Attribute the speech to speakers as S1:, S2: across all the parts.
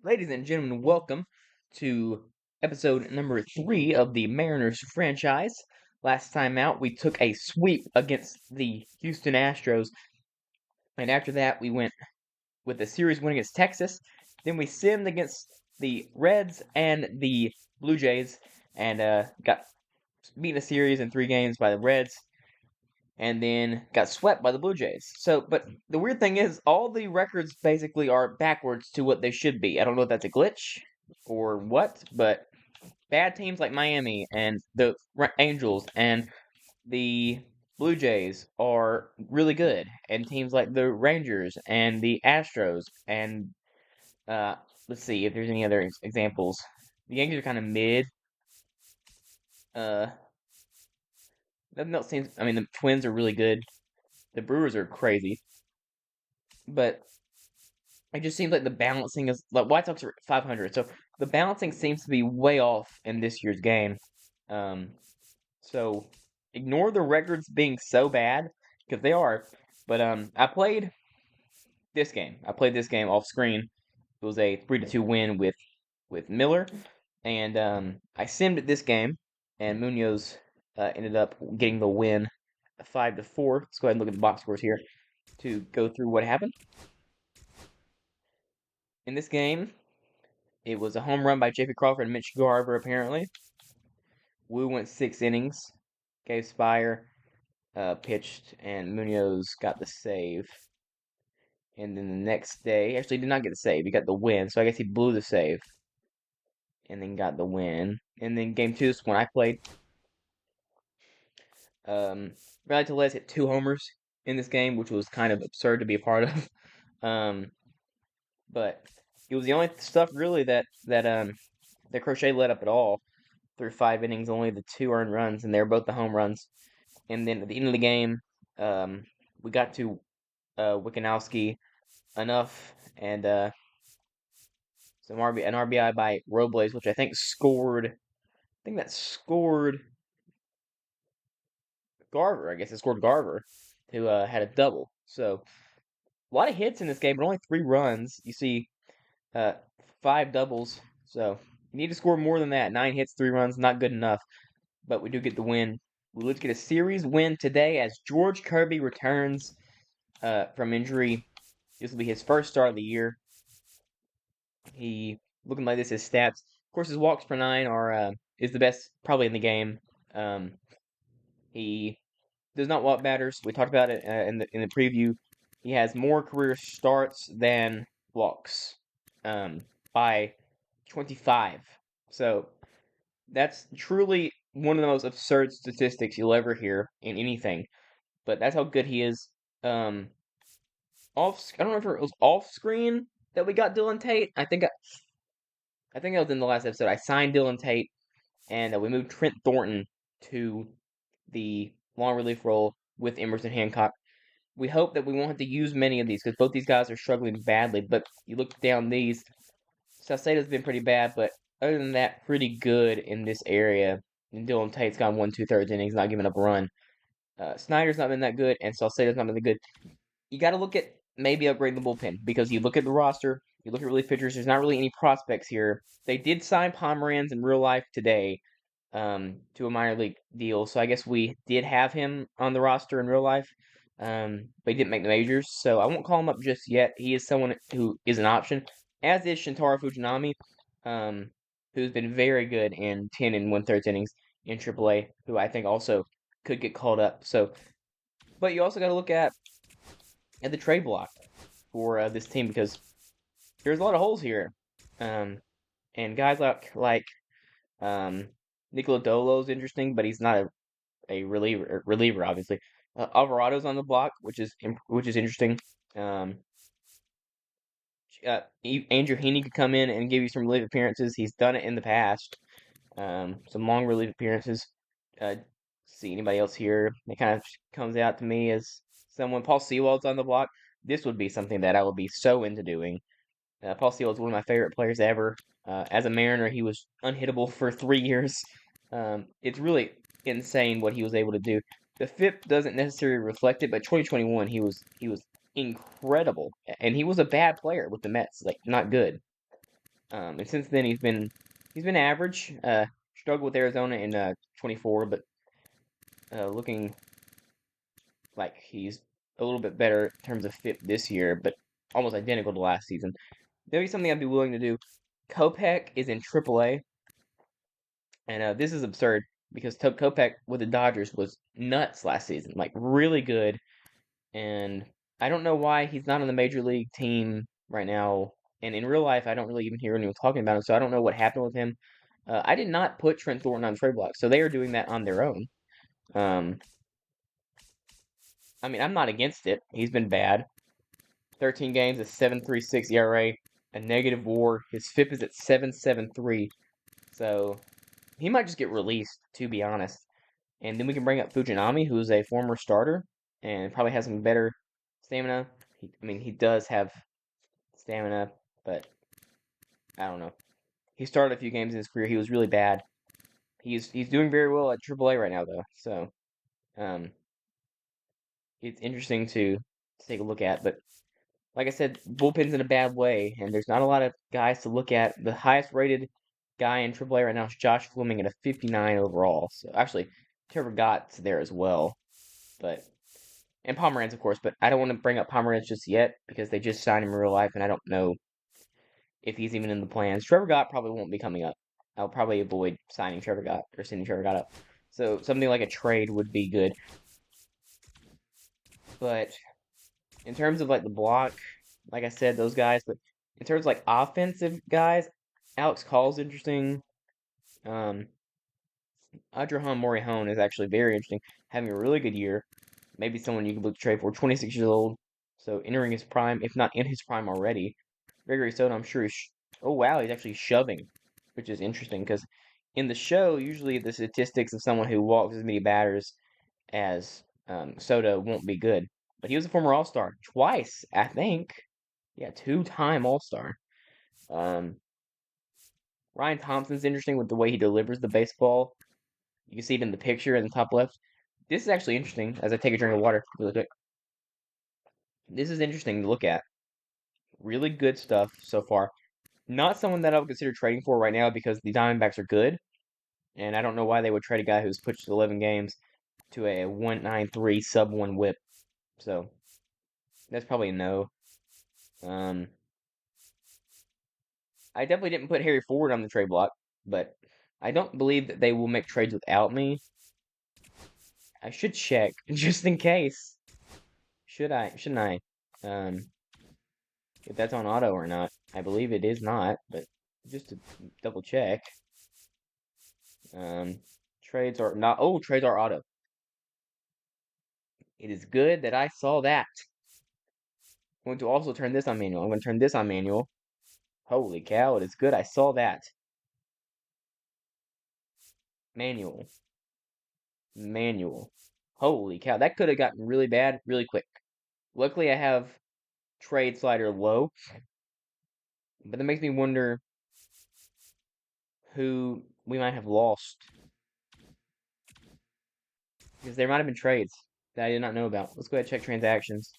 S1: Ladies and gentlemen, welcome to episode number 3 of the Mariners franchise. Last time out, we took a sweep against the Houston Astros, and after that, we went with a series win against Texas. Then we simmed against the Reds and the Blue Jays, and got beaten a series in 3 games by the Reds, and then got swept by the Blue Jays. But the weird thing is, all the records basically are backwards to what they should be. I don't know if that's a glitch or what, but bad teams like Miami and the Angels and the Blue Jays are really good, and teams like the Rangers and the Astros and uh, let's see if there's any other examples. The Yankees are kind of mid. Uh, nothing else seems. I mean, the Twins are really good. The Brewers are crazy, but it just seems like the balancing is like White Sox are 500, so the balancing seems to be way off in this year's game. Um, so ignore the records being so bad because they are. But I played this game. I played this game off screen. It was a 3-2 win with Miller, and I simmed at this game, and Munoz ended up getting the win, 5-4. Let's go ahead and look at the box scores here to go through what happened in this game. It was a home run by J.P. Crawford and Mitch Garver, apparently. Wu went 6 innings. Gabe Spire pitched, and Munoz got the save. And then the next day, actually did not get the save. He got the win, so I guess he blew the save. And then got the win. And then game 2 is when I played. Riley Tellez hit 2 homers in this game, which was kind of absurd to be a part of. But it was the only stuff really that Crochet let up at all. Through 5 innings, only the 2 earned runs, and they were both the home runs. And then at the end of the game, we got to Wikanowski enough, and an RBI by Robles, which I think scored. I think that scored Garver. I guess it scored Garver, who had a double. So a lot of hits in this game, but only 3 runs. You see, uh, 5 doubles. So you need to score more than that. 9 hits, 3 runs, not good enough. But we do get the win. We look to get a series win today as George Kirby returns from injury. This will be his first start of the year. He looking like this. His stats, of course, his walks per nine are is the best probably in the game. He does not walk batters. We talked about it in the preview. He has more career starts than walks by 25. So that's truly one of the most absurd statistics you'll ever hear in anything. But that's how good he is. I don't know if it was off screen that we got Dylan Tate. I think that was in the last episode. I signed Dylan Tate, and we moved Trent Thornton to the long relief role with Emerson Hancock. We hope that we won't have to use many of these because both these guys are struggling badly. But you look down these, Salcedo's been pretty bad, but other than that, pretty good in this area. And Dylan Tate's gone 1 2/3 innings, not giving up a run. Snyder's not been that good, and Salcedo's not been that good. You got to look at maybe upgrading the bullpen because you look at the roster, you look at relief pitchers. There's not really any prospects here. They did sign Pomeranz in real life today to a minor league deal, so I guess we did have him on the roster in real life, but he didn't make the majors, so I won't call him up just yet. He is someone who is an option, as is Shintaro Fujinami, who's been very good in 10 and 1/3 innings in AAA, who I think also could get called up. So, but you also got to look at the trade block for this team because there's a lot of holes here. And guys like Nicola Dolo is interesting, but he's not a reliever obviously. Alvarado's on the block, which is interesting. Andrew Heaney could come in and give you some relief appearances. He's done it in the past. Some long relief appearances. See anybody else here? It kind of comes out to me as someone. Paul Sewald's on the block. This would be something that I would be so into doing. Paul Sewald's one of my favorite players ever. As a Mariner, he was unhittable for 3 years. It's really insane what he was able to do. The FIP doesn't necessarily reflect it, but 2021 he was incredible, and he was a bad player with the Mets, like not good. And since then he's been average. Struggled with Arizona in 24, but looking like he's a little bit better in terms of fit this year, but almost identical to last season. There'll be something I'd be willing to do. Kopech is in AAA, and this is absurd because Kopech with the Dodgers was nuts last season, like really good. And I don't know why he's not on the major league team right now. And in real life, I don't really even hear anyone talking about him, so I don't know what happened with him. I did not put Trent Thornton on trade block, so they are doing that on their own. Um, I mean, I'm not against it. He's been bad. 13 games, a 7.36 ERA, a negative WAR. His FIP is at 7.73. So he might just get released, to be honest. And then we can bring up Fujinami, who's a former starter and probably has some better stamina. I mean, he does have stamina, but I don't know. He started a few games in his career. He was really bad. He's doing very well at AAA right now, though. So um, it's interesting to take a look at. But like I said, bullpen's in a bad way, and there's not a lot of guys to look at. The highest rated guy in AAA right now is Josh Fleming at a 59 overall. So actually, Trevor Gott's there as well, but and Pomeranz, of course. But I don't want to bring up Pomeranz just yet because they just signed him in real life, and I don't know if he's even in the plans. Trevor Gott probably won't be coming up. I'll probably avoid signing Trevor Gott or sending Trevor Gott up. So something like a trade would be good. But in terms of like the block, like I said, those guys. But in terms of like offensive guys, Alex Call's interesting. Um, Adrahan Morihone is actually very interesting, having a really good year. Maybe someone you could look to trade for. 26 years old, so entering his prime, if not in his prime already. Gregory Soto, I'm sure oh wow, he's actually shoving, which is interesting because in the show, usually the statistics of someone who walks as many batters as Soto won't be good. But he was a former All Star twice, I think. Yeah, two-time All Star. Um, Ryan Thompson's interesting with the way he delivers the baseball. You can see it in the picture in the top left. This is actually interesting as I take a drink of water really quick. This is interesting to look at. Really good stuff so far. Not someone that I would consider trading for right now because the Diamondbacks are good, and I don't know why they would trade a guy who's pitched 11 games to a 1.93 sub 1 whip. So that's probably a no. Um, I definitely didn't put Harry Ford on the trade block, but I don't believe that they will make trades without me. I should check just in case. Should I? Shouldn't I? Um, if that's on auto or not. I believe it is not, but just to double check. Um, trades are not. Oh, trades are auto. It is good that I saw that. I'm going to also turn this on manual. I'm going to turn this on manual. Holy cow, it is good I saw that. Manual. Manual. Holy cow, that could have gotten really bad really quick. Luckily, I have trade slider low, but that makes me wonder who we might have lost. Because there might have been trades that I did not know about. Let's go ahead and check transactions.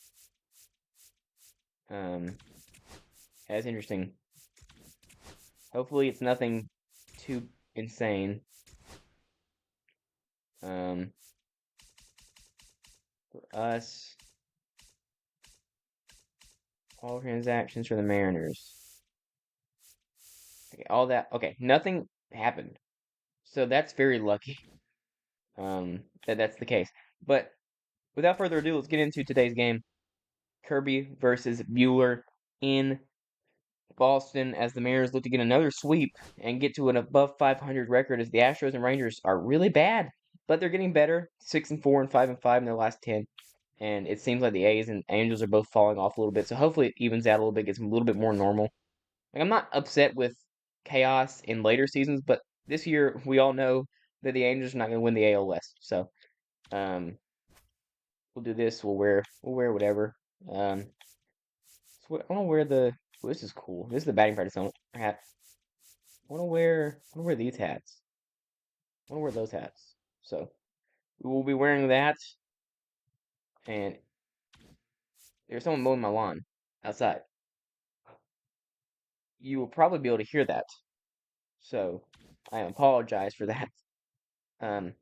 S1: That's interesting. Hopefully it's nothing too insane. For us, all transactions for the Mariners. Okay, all that. Okay, nothing happened. So that's very lucky. That's the case. But without further ado, let's get into today's game. Kirby versus Bueller in Boston as the Mariners look to get another sweep and get to an above 500 record as the Astros and Rangers are really bad, but they're getting better. 6-4 and 5-5 in their last 10. And it seems like the A's and Angels are both falling off a little bit. So hopefully it evens out a little bit, gets a little bit more normal. Like I'm not upset with chaos in later seasons, but this year we all know that the Angels are not going to win the AL West. So um, we'll do this. We'll wear whatever. So I want to wear the. Oh, this is cool. This is the batting practice hat. I want to wear these hats. I want to wear those hats. So we will be wearing that. And there's someone mowing my lawn outside. you will probably be able to hear that. So I apologize for that. Um,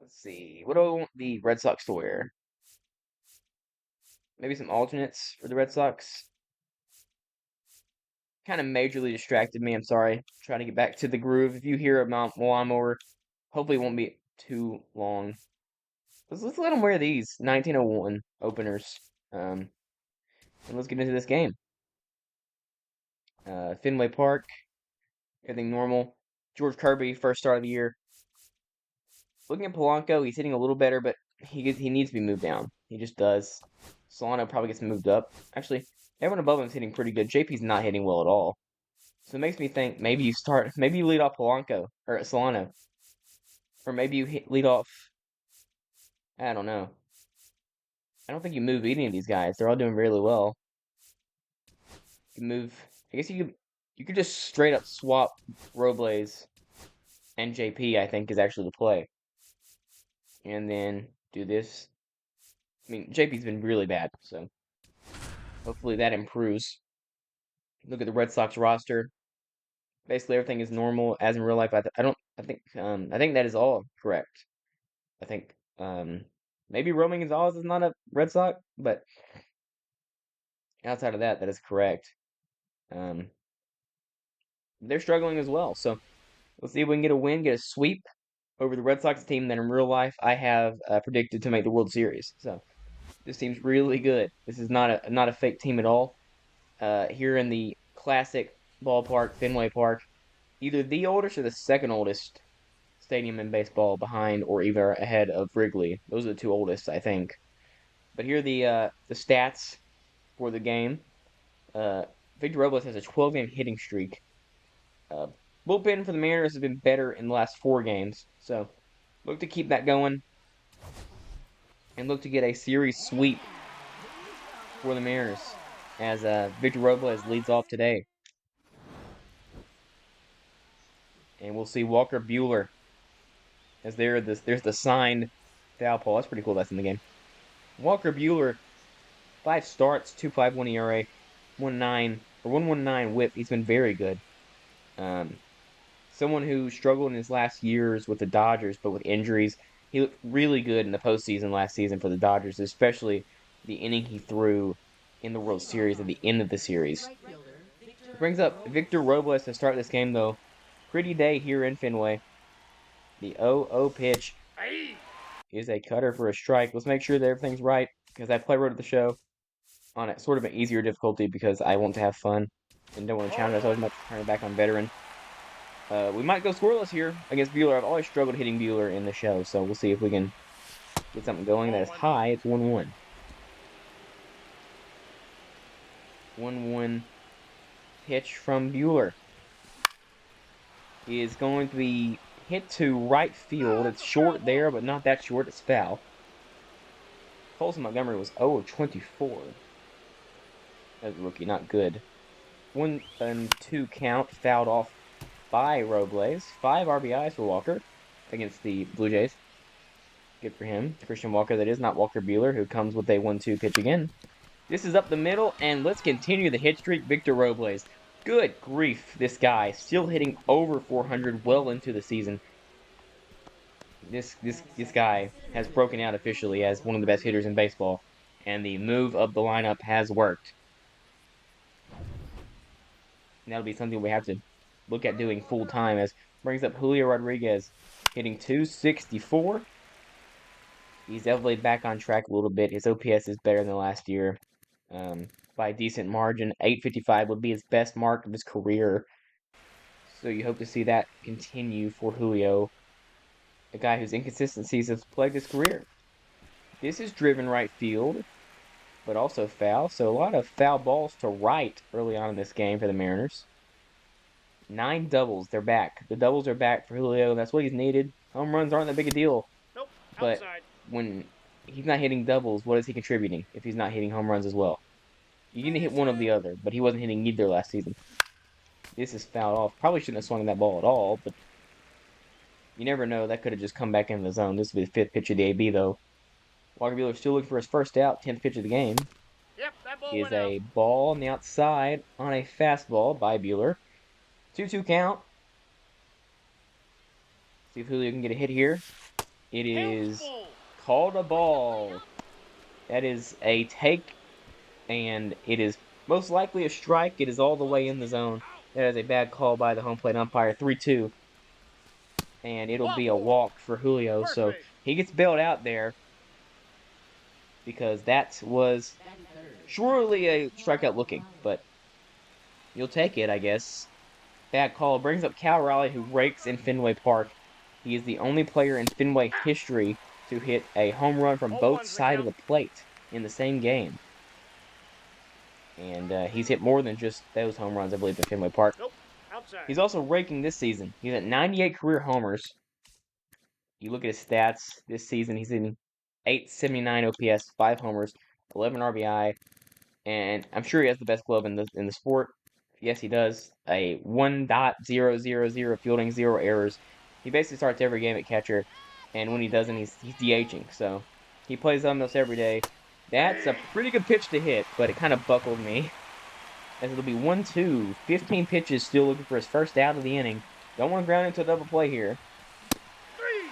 S1: let's see. What do I want the Red Sox to wear? Maybe some alternates for the Red Sox. Kind of majorly distracted me. I'm sorry. Trying to get back to the groove. If you hear a lawnmower, hopefully it won't be too long. Let's let them wear these 1901 openers. And let's get into this game. Fenway Park, everything normal. George Kirby, first start of the year. Looking at Polanco, he's hitting a little better, but he needs to be moved down. He just does. Solano probably gets moved up. Actually, everyone above him is hitting pretty good. JP's not hitting well at all. So it makes me think maybe you lead off Polanco or Solano, or maybe you lead off. I don't know. I don't think you move any of these guys. They're all doing really well. You move. I guess you could just straight up swap Robles and JP. I think is actually the play, and then do this. I mean, JP's been really bad, so hopefully that improves. Look at the Red Sox roster. Basically, everything is normal as in real life. I don't. I think that is all correct. I think maybe Roman Gonzalez is not a Red Sox, but outside of that, that is correct. Um, they're struggling as well. So let's see if we can get a win, get a sweep over the Red Sox team that in real life I have predicted to make the World Series. So this team's really good. This is not a fake team at all. Here in the classic ballpark, Fenway Park, either the oldest or the second oldest stadium in baseball, behind or either ahead of Wrigley. Those are the two oldest, I think. But here are the stats for the game. Victor Robles has a 12-game hitting streak. Uh, Bullpen for the Mariners has been better in the last 4 games, so look to keep that going and look to get a series sweep for the Mariners as Victor Robles leads off today. And we'll see Walker Buehler as there's the signed foul ball. That's pretty cool. That's in the game. Walker Buehler, 5 starts, 2.51 ERA, 1.19 WHIP. He's been very good. Someone who struggled in his last years with the Dodgers, but with injuries. He looked really good in the postseason last season for the Dodgers, especially the inning he threw in the World Series at the end of the series. Brings up Victor Robles to start this game, though. Pretty day here in Fenway. The 0-0 pitch is a cutter for a strike. Let's make sure that everything's right, because I play Road to the Show on a sort of an easier difficulty because I want to have fun and don't want to challenge myself much, turn it back on veteran. We might go scoreless here against Buehler. I've always struggled hitting Buehler in the show, so we'll see if we can get something going. That is high. It's 1-1. 1-1 pitch from Buehler. He is going to be hit to right field. It's short there, but not that short. It's foul. Colson Montgomery was 0 of 24 as a rookie. Not good. 1-2 count, fouled off by Robles. 5 RBIs for Walker against the Blue Jays. Good for him. Christian Walker, that is, not Walker Buehler, who comes with a 1-2 pitch again. This is up the middle, and let's continue the hit streak. Victor Robles. Good grief, this guy. Still hitting over 400 well into the season. This guy has broken out officially as one of the best hitters in baseball, and the move of the lineup has worked. And that'll be something we have to look at doing full time, as brings up Julio Rodriguez, hitting 264. He's definitely back on track a little bit. His OPS is better than last year by a decent margin. 855 would be his best mark of his career. So you hope to see that continue for Julio, a guy whose inconsistencies have plagued his career. This is driven right field, but also foul. So a lot of foul balls to right early on in this game for the Mariners. 9 doubles. They're back. The doubles are back for Julio. That's what he's needed. Home runs aren't that big a deal.
S2: Nope.
S1: But when he's not hitting doubles, what is he contributing if he's not hitting home runs as well? You need to hit one of the other, but he wasn't hitting either last season. This is fouled off. Probably shouldn't have swung that ball at all, but you never know. That could have just come back into the zone. This will be the 5th pitch of the AB, though. Walker Buehler still looking for his first out, 10th pitch of the game.
S2: Yep, that ball
S1: Is
S2: went out.
S1: a ball on the outside on a fastball by Bueller. 2-2 count. See if Julio can get a hit here. It
S2: Hails
S1: is
S2: ball.
S1: called a ball. That is a take, and it is most likely a strike. It is all the way in the zone. That is a bad call by the home plate umpire. 3-2. And it'll
S2: Walk
S1: be a
S2: ball.
S1: walk for Julio.
S2: First
S1: So
S2: base.
S1: he gets bailed out there because that was surely a strikeout looking, but you'll take it, I guess. Bad call brings up Cal Raleigh, who rakes in Fenway Park. He is the only player in Fenway history to hit a home run from
S2: Oh,
S1: both
S2: one's the
S1: sides of
S2: count.
S1: the plate in the same game. And he's hit more than just those home runs, I believe, in Fenway Park.
S2: Nope. Outside.
S1: He's also raking this season. He's at 98 career homers. You look at his stats this season, he's in 879 OPS, 5 homers, 11 RBI, and I'm sure he has the best glove in the sport. Yes, he does. A 1.000 fielding, 0 errors. He basically starts every game at catcher, and when he doesn't, he's DHing. So he plays almost every day. That's a pretty good pitch to hit, but it kind of buckled me. As it'll be 1-2, 15 pitches, still looking for his first out of the inning. Don't want to ground into a double play here.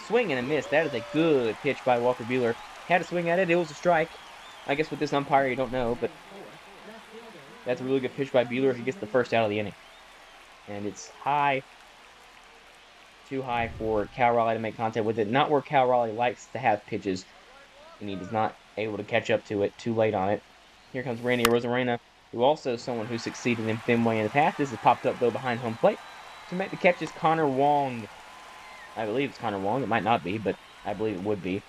S1: Swing and a miss. That is a good pitch by Walker Buehler. Had a swing at it. It was a strike. I guess with this umpire, you don't know, but that's a really good pitch by Buehler. He gets the first out of the inning. And it's high. Too high for Cal Raleigh to make contact with it. Not where Cal Raleigh likes to have pitches. And he is not able to catch up to it. Too late on it. Here comes Randy Arozarena, who also is someone who succeeded in Fenway in the past. This has popped up, though, behind home plate. To make the catch is Connor Wong. I believe it's Connor Wong. It might not be, but I believe it would be.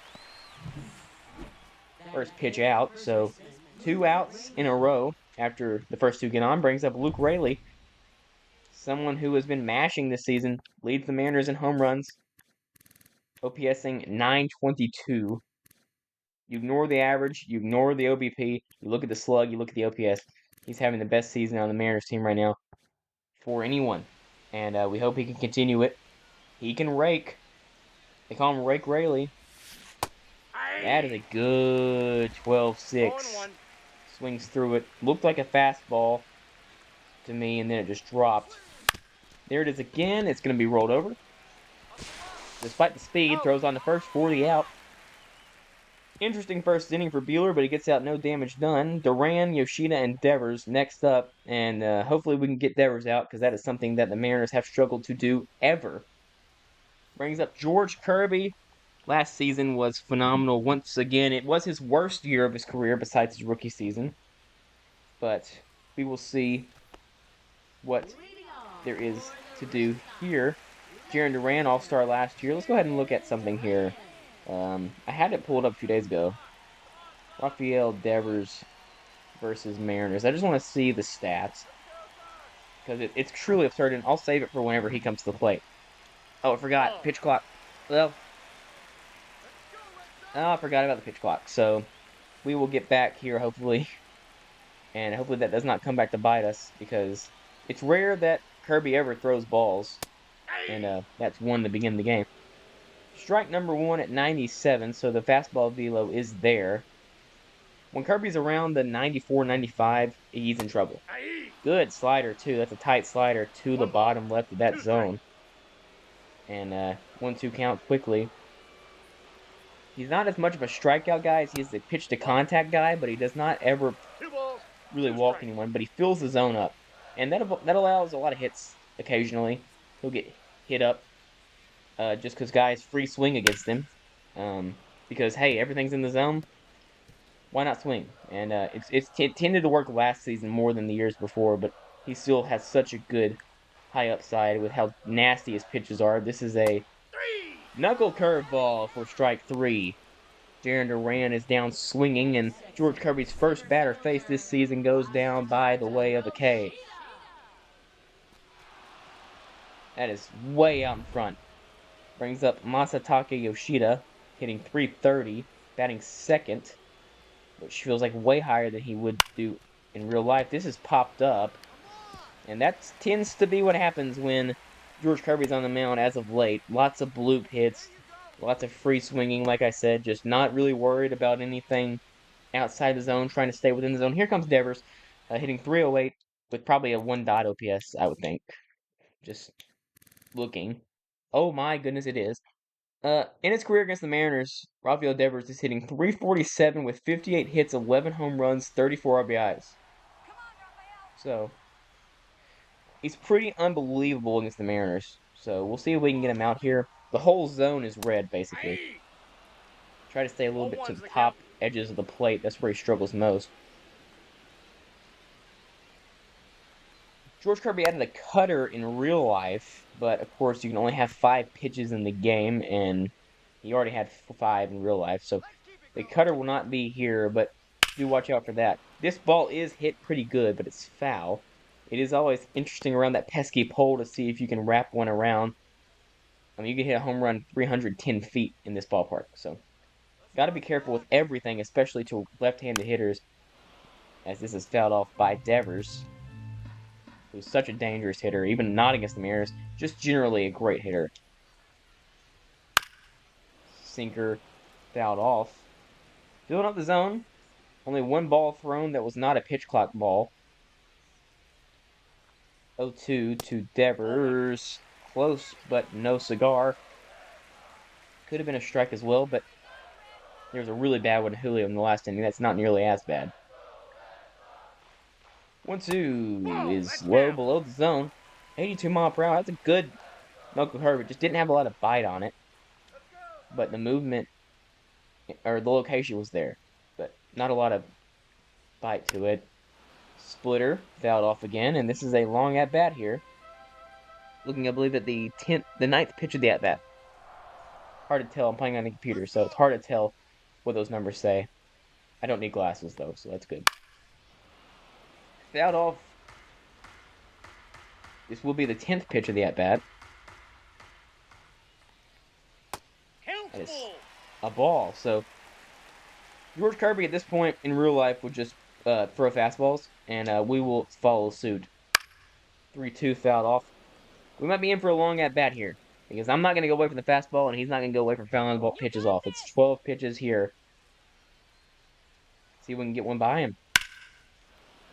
S1: First pitch out, so 2 outs in a row after the first 2 get on brings up Luke Raley, someone who has been mashing this season, leads the Mariners in home runs, OPSing 922. You ignore the average, you ignore the OBP, you look at the slug, you look at the OPS. He's having the best season on the Mariners team right now for anyone, and we hope he can continue it. He can rake. They call him Rake Raley. That is a good 12-6. Swings through it. Looked like a fastball to me, and then it just dropped. There it is again. It's going to be rolled over. Despite the speed, throws on the first for the out. Interesting first inning for Buehler, but he gets out no damage done. Duran, Yoshida, and Devers next up, and hopefully we can get Devers out because that is something that the Mariners have struggled to do ever. Brings up George Kirby. Last season was phenomenal. Once again, it was his worst year of his career besides his rookie season. But we will see what there is to do here. Jaron Duran, All-Star last year. Let's go ahead and look at something here. I had it pulled up a few days ago. Rafael Devers versus Mariners. I just want to see the stats because it's truly absurd, and I'll save it for whenever he comes to the plate. Oh, I forgot. Pitch clock. Well, oh, I forgot about the pitch clock. So we will get back here, hopefully. And hopefully that does not come back to bite us because it's rare that Kirby ever throws balls. And that's one to begin the game. Strike number 1 at 97, so the fastball velo is there. When Kirby's around the 94, 95, he's in trouble. Good slider, too. That's a tight slider to the bottom left of that zone. And 1-2 count quickly. He's not as much of a strikeout guy as he is a pitch to contact guy, but he does not ever really walk anyone, but he fills the zone up. And that allows a lot of hits occasionally. He'll get hit up just because guys free swing against him. Because, hey, everything's in the zone. Why not swing? And it tended to work last season more than the years before, but he still has such a good high upside with how nasty his pitches are. This is a knuckle curveball for strike 3. Jaron Duran is down swinging, and George Kirby's first batter faced this season goes down by the way of a K. That is way out in front. Brings up Masataka Yoshida, hitting .330, batting second, which feels like way higher than he would do in real life. This is popped up, and that tends to be what happens when George Kirby's on the mound as of late. Lots of bloop hits, lots of free swinging, like I said, just not really worried about anything outside the zone, trying to stay within the zone. Here comes Devers, hitting 308 with probably a 1 dot OPS, I would think. Just looking. Oh my goodness, it is. In his career against the Mariners, Rafael Devers is hitting 347 with 58 hits, 11 home runs, 34 RBIs. So, he's pretty unbelievable against the Mariners. So, we'll see if we can get him out here. The whole zone is red, basically. Try to stay a little bit to the top edges of the plate. That's where he struggles most. George Kirby added a cutter in real life, but of course you can only have 5 pitches in the game, and he already had 5 in real life, so the cutter will not be here, but do watch out for that. This ball is hit pretty good, but it's foul. It is always interesting around that pesky pole to see if you can wrap one around. I mean, you can hit a home run 310 feet in this ballpark, so got to be careful with everything, especially to left-handed hitters, as this is fouled off by Devers, who's such a dangerous hitter, even not against the Mariners, just generally a great hitter. Sinker fouled off. Filling up the zone. Only one ball thrown that was not a pitch clock ball. 0-2 to Devers. Close, but no cigar. Could have been a strike as well, but there was a really bad one to Julio in the last inning. That's not nearly as bad. 1-2 is low below the zone. 82 mile per hour. That's a good knuckle curve. It just didn't have a lot of bite on it. But the movement, or the location was there. But not a lot of bite to it. Splitter fouled off again, and this is a long at bat here. Looking, I believe, at the ninth pitch of the at bat. Hard to tell. I'm playing on the computer, so it's hard to tell what those numbers say. I don't need glasses though, so that's good. Fouled off. This will be the 10th pitch of the at bat. That is a ball. So George Kirby at this point in real life would just throw fastballs, and we will follow suit. 3-2 fouled off. We might be in for a long at bat here, because I'm not going to go away from the fastball, and he's not going to go away from fouling the ball pitches off. It's 12 pitches here. See if we can get one by him.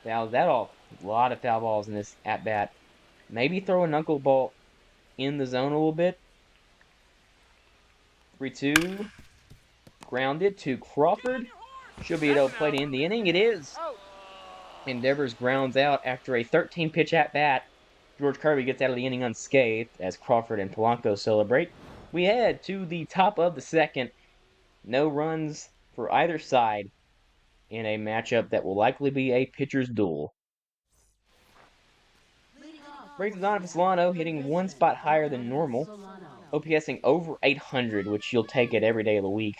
S1: Fouls that off. A lot of foul balls in this at bat. Maybe throw a knuckleball in the zone a little bit. 3-2. Grounded to Crawford. Should be able to play to end the inning. It is. Devers grounds out after a 13-pitch at bat. George Kirby gets out of the inning unscathed as Crawford and Polanco celebrate. We head to the top of the second. No runs for either side in a matchup that will likely be a pitcher's duel. Brings Donovan Solano hitting one spot higher than normal, OPSing over 800, which you'll take it every day of the week.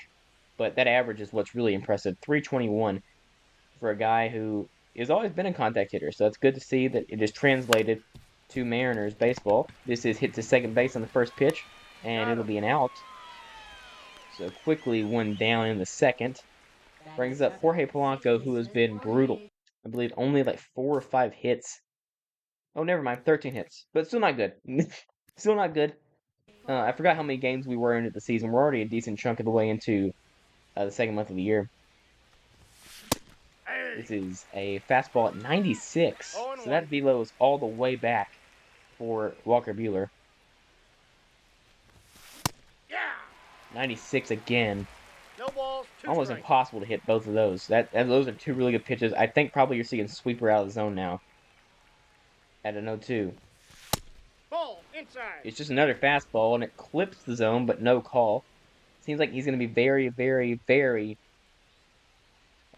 S1: But that average is what's really impressive, 321 for a guy who has always been a contact hitter. So it's good to see that it is translated to Mariners baseball. This is hit to second base on the first pitch, and it'll be an out. So quickly one down in the second. Brings up Jorge Polanco, who has been brutal. I believe only like 4 or 5 hits. Oh, never mind, 13 hits. But still not good. Still not good. I forgot how many games we were into the season. We're already a decent chunk of the way into the second month of the year. This is a fastball at 96. So that velo is all the way back for Walker Buehler. 96 again. Almost impossible to hit both of those. Those are 2 really good pitches. I think probably you're seeing sweeper out of the zone now. At an 0-2. Ball inside. It's just another fastball, and it clips the zone, but no call. Seems like he's going to be very, very, very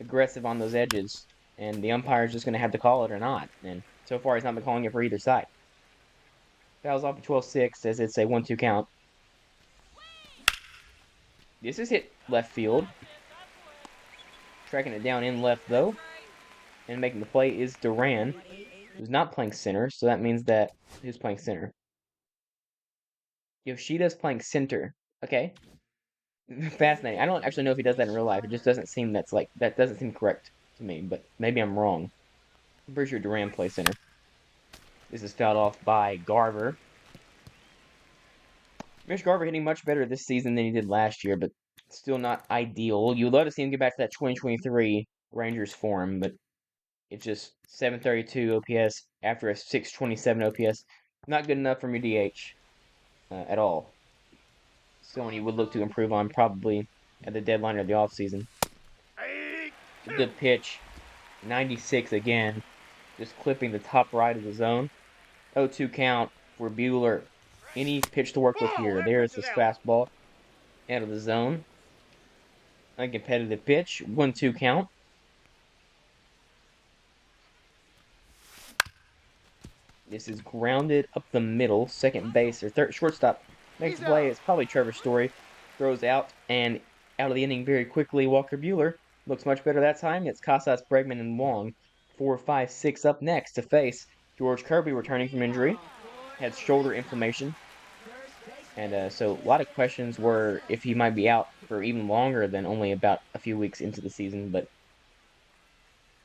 S1: aggressive on those edges, and the umpire's just going to have to call it or not. And so far, he's not been calling it for either side. Fouls off at 12-6 as it's a 1-2 count. This is hit left field. Tracking it down in left, though. And making the play is Duran, who's not playing center, so that means that who's playing center? Yoshida's playing center. Okay. Fascinating. I don't actually know if he does that in real life. It just doesn't seem that doesn't seem correct to me, but maybe I'm wrong. I'm pretty sure Duran plays center. This is fouled off by Garver. Mitch Garver hitting much better this season than he did last year, but still not ideal. You would love to see him get back to that 2023 Rangers form, but it's just 732 OPS after a 627 OPS. Not good enough from your DH at all. Someone you would look to improve on probably at the deadline or the offseason. Good pitch. 96 again. Just clipping the top right of the zone. 0-2 count for Bueller. Any pitch to work with here. There's this fastball out of the zone. Uncompetitive pitch. 1-2 count. This is grounded up the middle. Second base or third shortstop makes the play. It's probably Trevor Story. Throws out and out of the inning very quickly. Walker Bueller looks much better that time. It's Casas, Bregman, and Wong. 4, 5, 6 up next to face George Kirby returning from injury. Had shoulder inflammation. And so a lot of questions were if he might be out for even longer than only about a few weeks into the season, but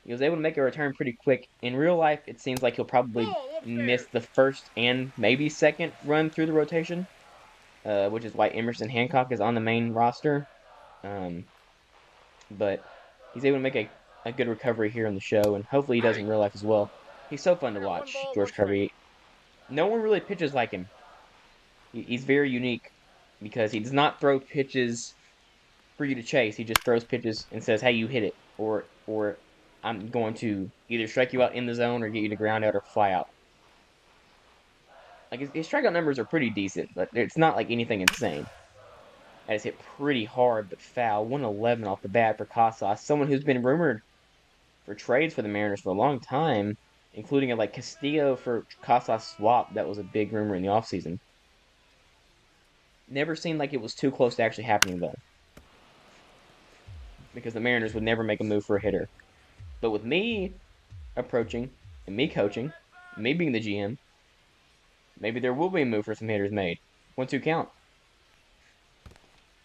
S1: he was able to make a return pretty quick. In real life, it seems like he'll probably miss the first and maybe second run through the rotation, which is why Emerson Hancock is on the main roster. But he's able to make a good recovery here in the show, and hopefully he does in real life as well. He's so fun to watch, George Kirby. No one really pitches like him. He's very unique because he does not throw pitches for you to chase. He just throws pitches and says, "Hey, you hit it," or I'm going to either strike you out in the zone or get you to ground out or fly out. Like his strikeout numbers are pretty decent, but it's not like anything insane. And it's hit pretty hard but foul. 111 off the bat for Casas, someone who's been rumored for trades for the Mariners for a long time, including a like Castillo for Casas swap. That was a big rumor in the offseason. Never seemed like it was too close to actually happening though, because the Mariners would never make a move for a hitter. But with me approaching and me coaching, me being the GM, maybe there will be a move for some hitters made. 1-2 count.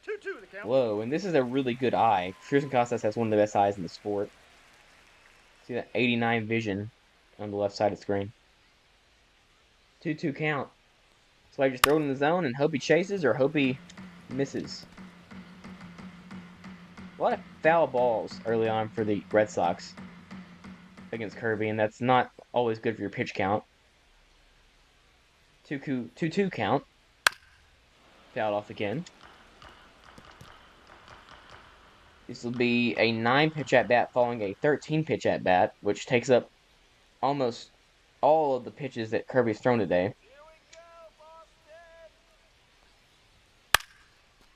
S2: 2-2 the count.
S1: Whoa, and this is a really good eye. Tristan Casas has one of the best eyes in the sport. See that 89 vision on the left side of the screen. 2-2 count. So I just throw it in the zone and hope he chases or hope he misses. A lot of foul balls early on for the Red Sox against Kirby, and that's not always good for your pitch count. 2-2 count. Fouled off again. This will be a 9-pitch at-bat following a 13-pitch at-bat, which takes up almost all of the pitches that Kirby's thrown today.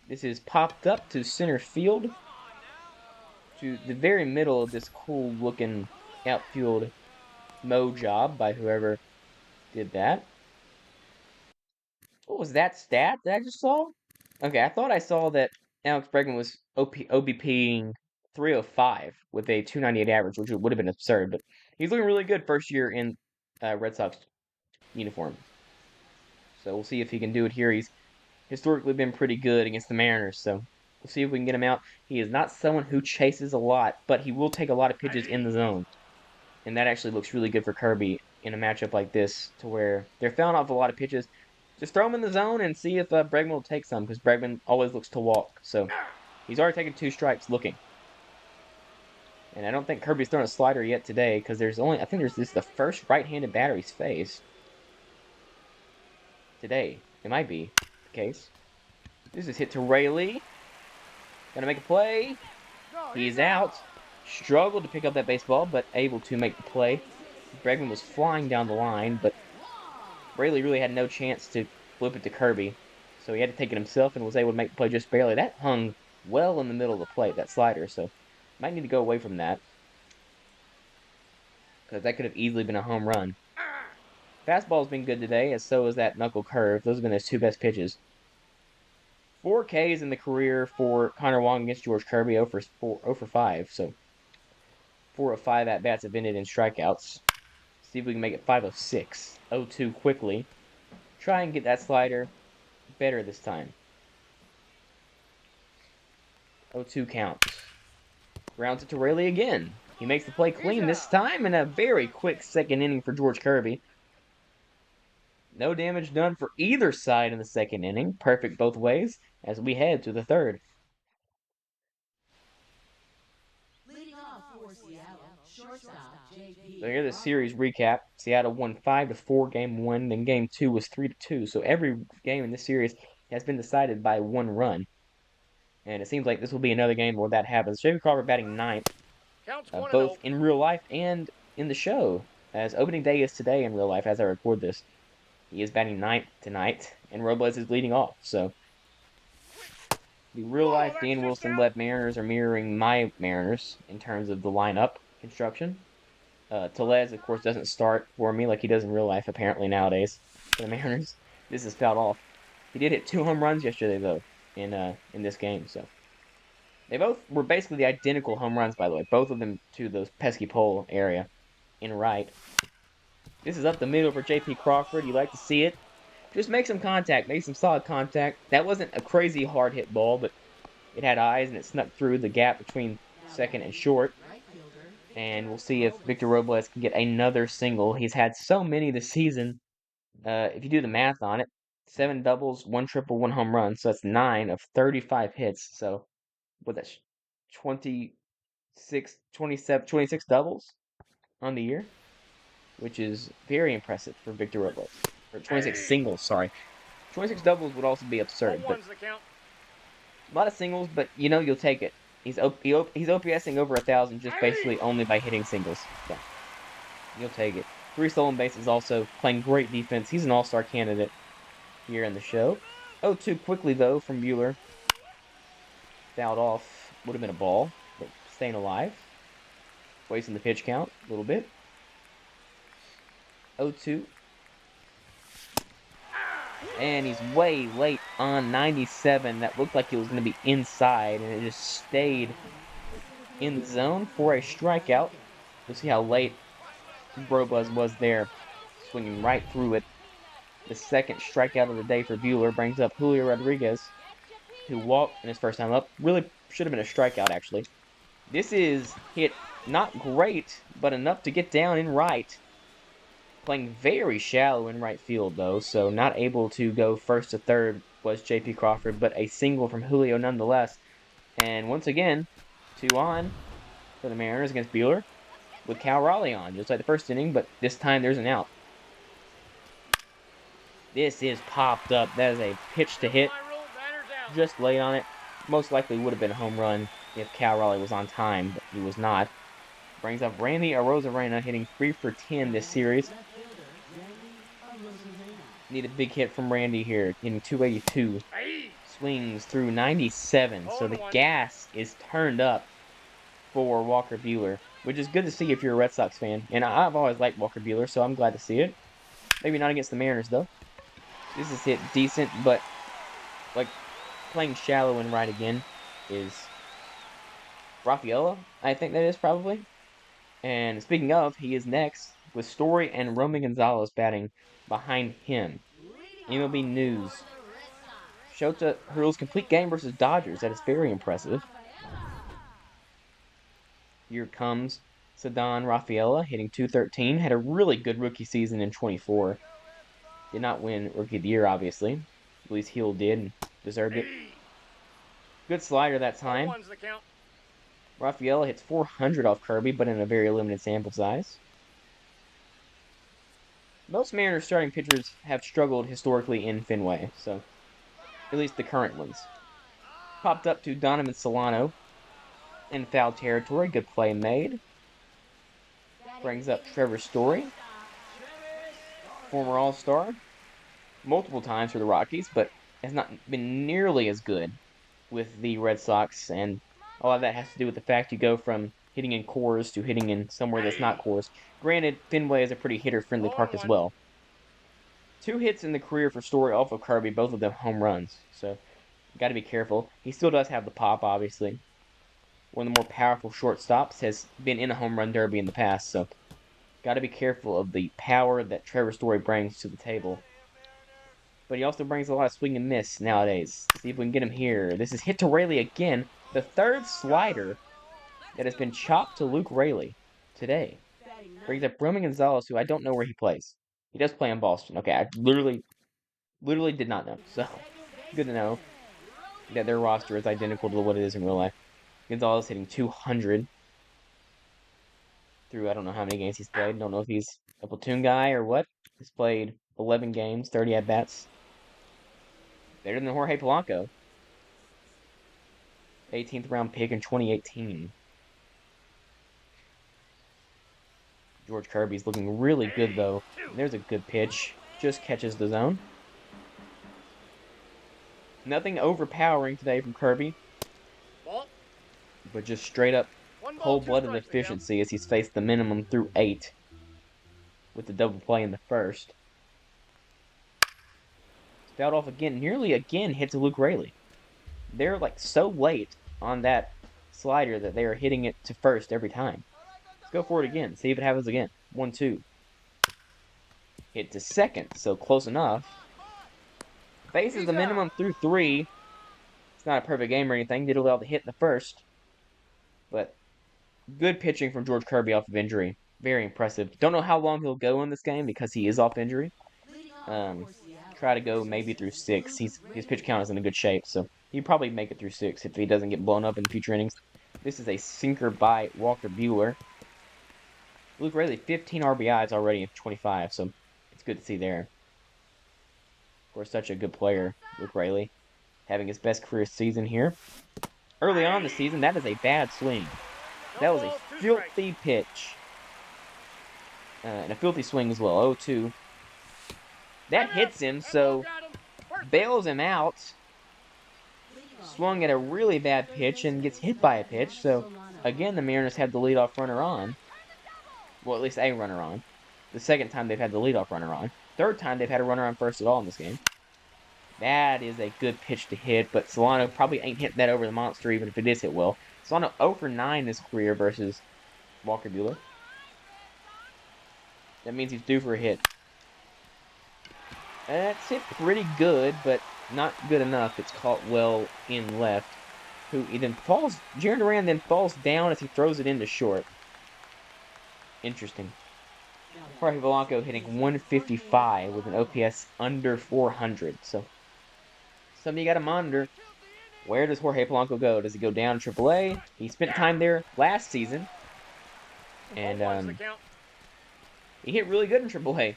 S1: This is popped up to center field, to the very middle of this cool-looking outfield mow job by whoever did that. What was that stat that I just saw? Okay, I thought I saw that Alex Bregman was OBPing 305 with a 298 average, which would have been absurd, but he's looking really good first year in Red Sox uniform. So we'll see if he can do it here. He's historically been pretty good against the Mariners, so we'll see if we can get him out. He is not someone who chases a lot, but he will take a lot of pitches in the zone. And that actually looks really good for Kirby in a matchup like this, to where they're fouling off a lot of pitches. Just throw him in the zone and see if Bregman will take some, because Bregman always looks to walk. So he's already taken 2 strikes looking. And I don't think Kirby's thrown a slider yet today, because I think this is the first right-handed batter he's faced today. It might be the case. This is hit to Rayleigh. Gonna make a play. He's out. Struggled to pick up that baseball, but able to make the play. Bregman was flying down the line, but Rayleigh really had no chance to flip it to Kirby. So he had to take it himself and was able to make the play just barely. That hung well in the middle of the plate, that slider, so might need to go away from that, because that could have easily been a home run. Fastball's been good today, as so is that knuckle curve. Those have been his 2 best pitches. 4 Ks in the career for Connor Wong against George Kirby, 0 for 5, so 4 of 5 at-bats have ended in strikeouts. See if we can make it 5 of 6. 0-2 quickly. Try and get that slider better this time. 0-2 count. Grounds it to Rayleigh again. He makes the play clean this time in a very quick second inning for George Kirby. No damage done for either side in the second inning. Perfect both ways as we head to the third. So here's the series recap. Seattle won 5-4 game one, then game two was 3-2. So every game in this series has been decided by one run. And it seems like this will be another game where that happens. J.P. Crawford batting ninth, both in real life and in the show, as opening day is today in real life as I record this. He is batting ninth tonight, and Robles is leading off. So the real life Dan Wilson led Mariners are mirroring my Mariners in terms of the lineup construction. Tellez, of course, doesn't start for me like he does in real life, apparently, nowadays for the Mariners. This is fouled off. He did hit 2 home runs yesterday, though, in this game. So they both were basically the identical home runs, by the way. Both of them to the pesky pole area in right. This is up the middle for J.P. Crawford. You like to see it. Just make some contact, make some solid contact. That wasn't a crazy hard hit ball, but it had eyes and it snuck through the gap between second and short. And we'll see if Victor Robles can get another single. He's had so many this season. If you do the math on it, 7 doubles, 1 triple, 1 home run. So that's 9 of 35 hits. So what that's 26 doubles on the year, which is very impressive for Victor Robles. Or 26 singles, sorry. 26 doubles would also be absurd, but a lot of singles, but you'll take it. He's OPSing over 1,000 just basically only by hitting singles. So you'll take it. 3 stolen bases, also playing great defense. He's an all-star candidate here in the show. 0-2 quickly though from Bueller. Fouled off. Would have been a ball, but staying alive. Wasting the pitch count a little bit. 0-2. And he's way late on 97. That looked like it was going to be inside, and it just stayed in the zone for a strikeout. You'll see how late Robles was there, swinging right through it. The second strikeout of the day for Bueller brings up Julio Rodriguez, who walked in his first time up. Really should have been a strikeout, actually. This is hit not great, but enough to get down in right. Playing very shallow in right field, though, so not able to go first to third was J.P. Crawford, but a single from Julio nonetheless. And once again, 2 on for the Mariners against Bueller, with Cal Raleigh on, just like the first inning, but this time there's an out. This is popped up. That is a pitch to hit. Just late on it. Most likely would have been a home run if Cal Raleigh was on time, but he was not. Brings up Randy Arozarena, hitting 3 for 10 this series. Need a big hit from Randy here, hitting 282. Swings through 97, so the gas is turned up for Walker Bueller, which is good to see if you're a Red Sox fan. And I've always liked Walker Bueller, so I'm glad to see it. Maybe not against the Mariners, though. This is hit decent, but like playing shallow and right again is Rafaela, I think that is probably. And speaking of, he is next with Story and Roman Gonzalez batting behind him. MLB News. Shota hurls complete game versus Dodgers. That is very impressive. Here comes Ceddanne Rafaela, hitting 213. Had a really good rookie season in 24. Did not win Rookie of the Year, obviously. At least Hill did and deserved it. Good slider that time. Rafaela hits 400 off Kirby, but in a very limited sample size. Most Mariners starting pitchers have struggled historically in Fenway, so at least the current ones. Popped up to Donovan Solano in foul territory. Good play made. Brings up Trevor Story, former All-Star, multiple times for the Rockies, but has not been nearly as good with the Red Sox, and a lot of that has to do with the fact you go from hitting in Coors to hitting in somewhere that's not Coors. Granted, Fenway is a pretty hitter-friendly park as well. 2 hits in the career for Story off of Kirby, both of them home runs, so got to be careful. He still does have the pop, obviously. One of the more powerful shortstops, has been in a home run derby in the past, so got to be careful of the power that Trevor Story brings to the table. But he also brings a lot of swing and miss nowadays. See if we can get him here. This is hit to Raley again. The third slider that has been chopped to Luke Raley today. Brings up Roman Gonzalez, who I don't know where he plays. He does play in Boston. Okay, I literally did not know. So, good to know that their roster is identical to what it is in real life. Gonzalez hitting 200. through I don't know how many games he's played. Don't know if he's a platoon guy or what. He's played 11 games, 30 at-bats. Better than Jorge Polanco. 18th round pick in 2018. George Kirby's looking really good, though. There's a good pitch. Just catches the zone. Nothing overpowering today from Kirby, but just straight up cold-blooded efficiency as he's faced the minimum through 8 with the double play in the first. Fouled off again, nearly again hits Luke Raley. They're like so late on that slider that they are hitting it to first every time. Let's go for it again, see if it happens again. 1-2. Hit to second, so close enough. Faces the minimum through 3. It's not a perfect game or anything. Did allow the hit in the first. But good pitching from George Kirby off of injury. Very impressive. Don't know how long he'll go in this game because he is off injury. Try to go maybe through 6. His pitch count is in a good shape, so he'd probably make it through 6 if he doesn't get blown up in future innings. This is a sinker by Walker Buehler. Luke Raley, 15 RBIs already in 25, so it's good to see there. Of course, such a good player, Luke Raley, having his best career season here. Early on in the season, that is a bad swing. That was a filthy pitch. And a filthy swing as well, 0-2. That hits him, so bails him out. Swung at a really bad pitch and gets hit by a pitch, so again, the Mariners had the leadoff runner on. Well, at least a runner on. The second time they've had the leadoff runner on. Third time they've had a runner on first at all in this game. That is a good pitch to hit, but Solano probably ain't hitting that over the monster even if it is hit well. Solano 0 for 9 this career versus Walker Buehler. That means he's due for a hit. That's hit pretty good, but not good enough. It's caught well in left. He then falls. Jarren Duran then falls down as he throws it into short. Interesting. Jorge Polanco hitting 155 with an OPS under 400. So, something you got to monitor. Where does Jorge Polanco go? Does he go down to AAA? He spent time there last season. And he hit really good in AAA.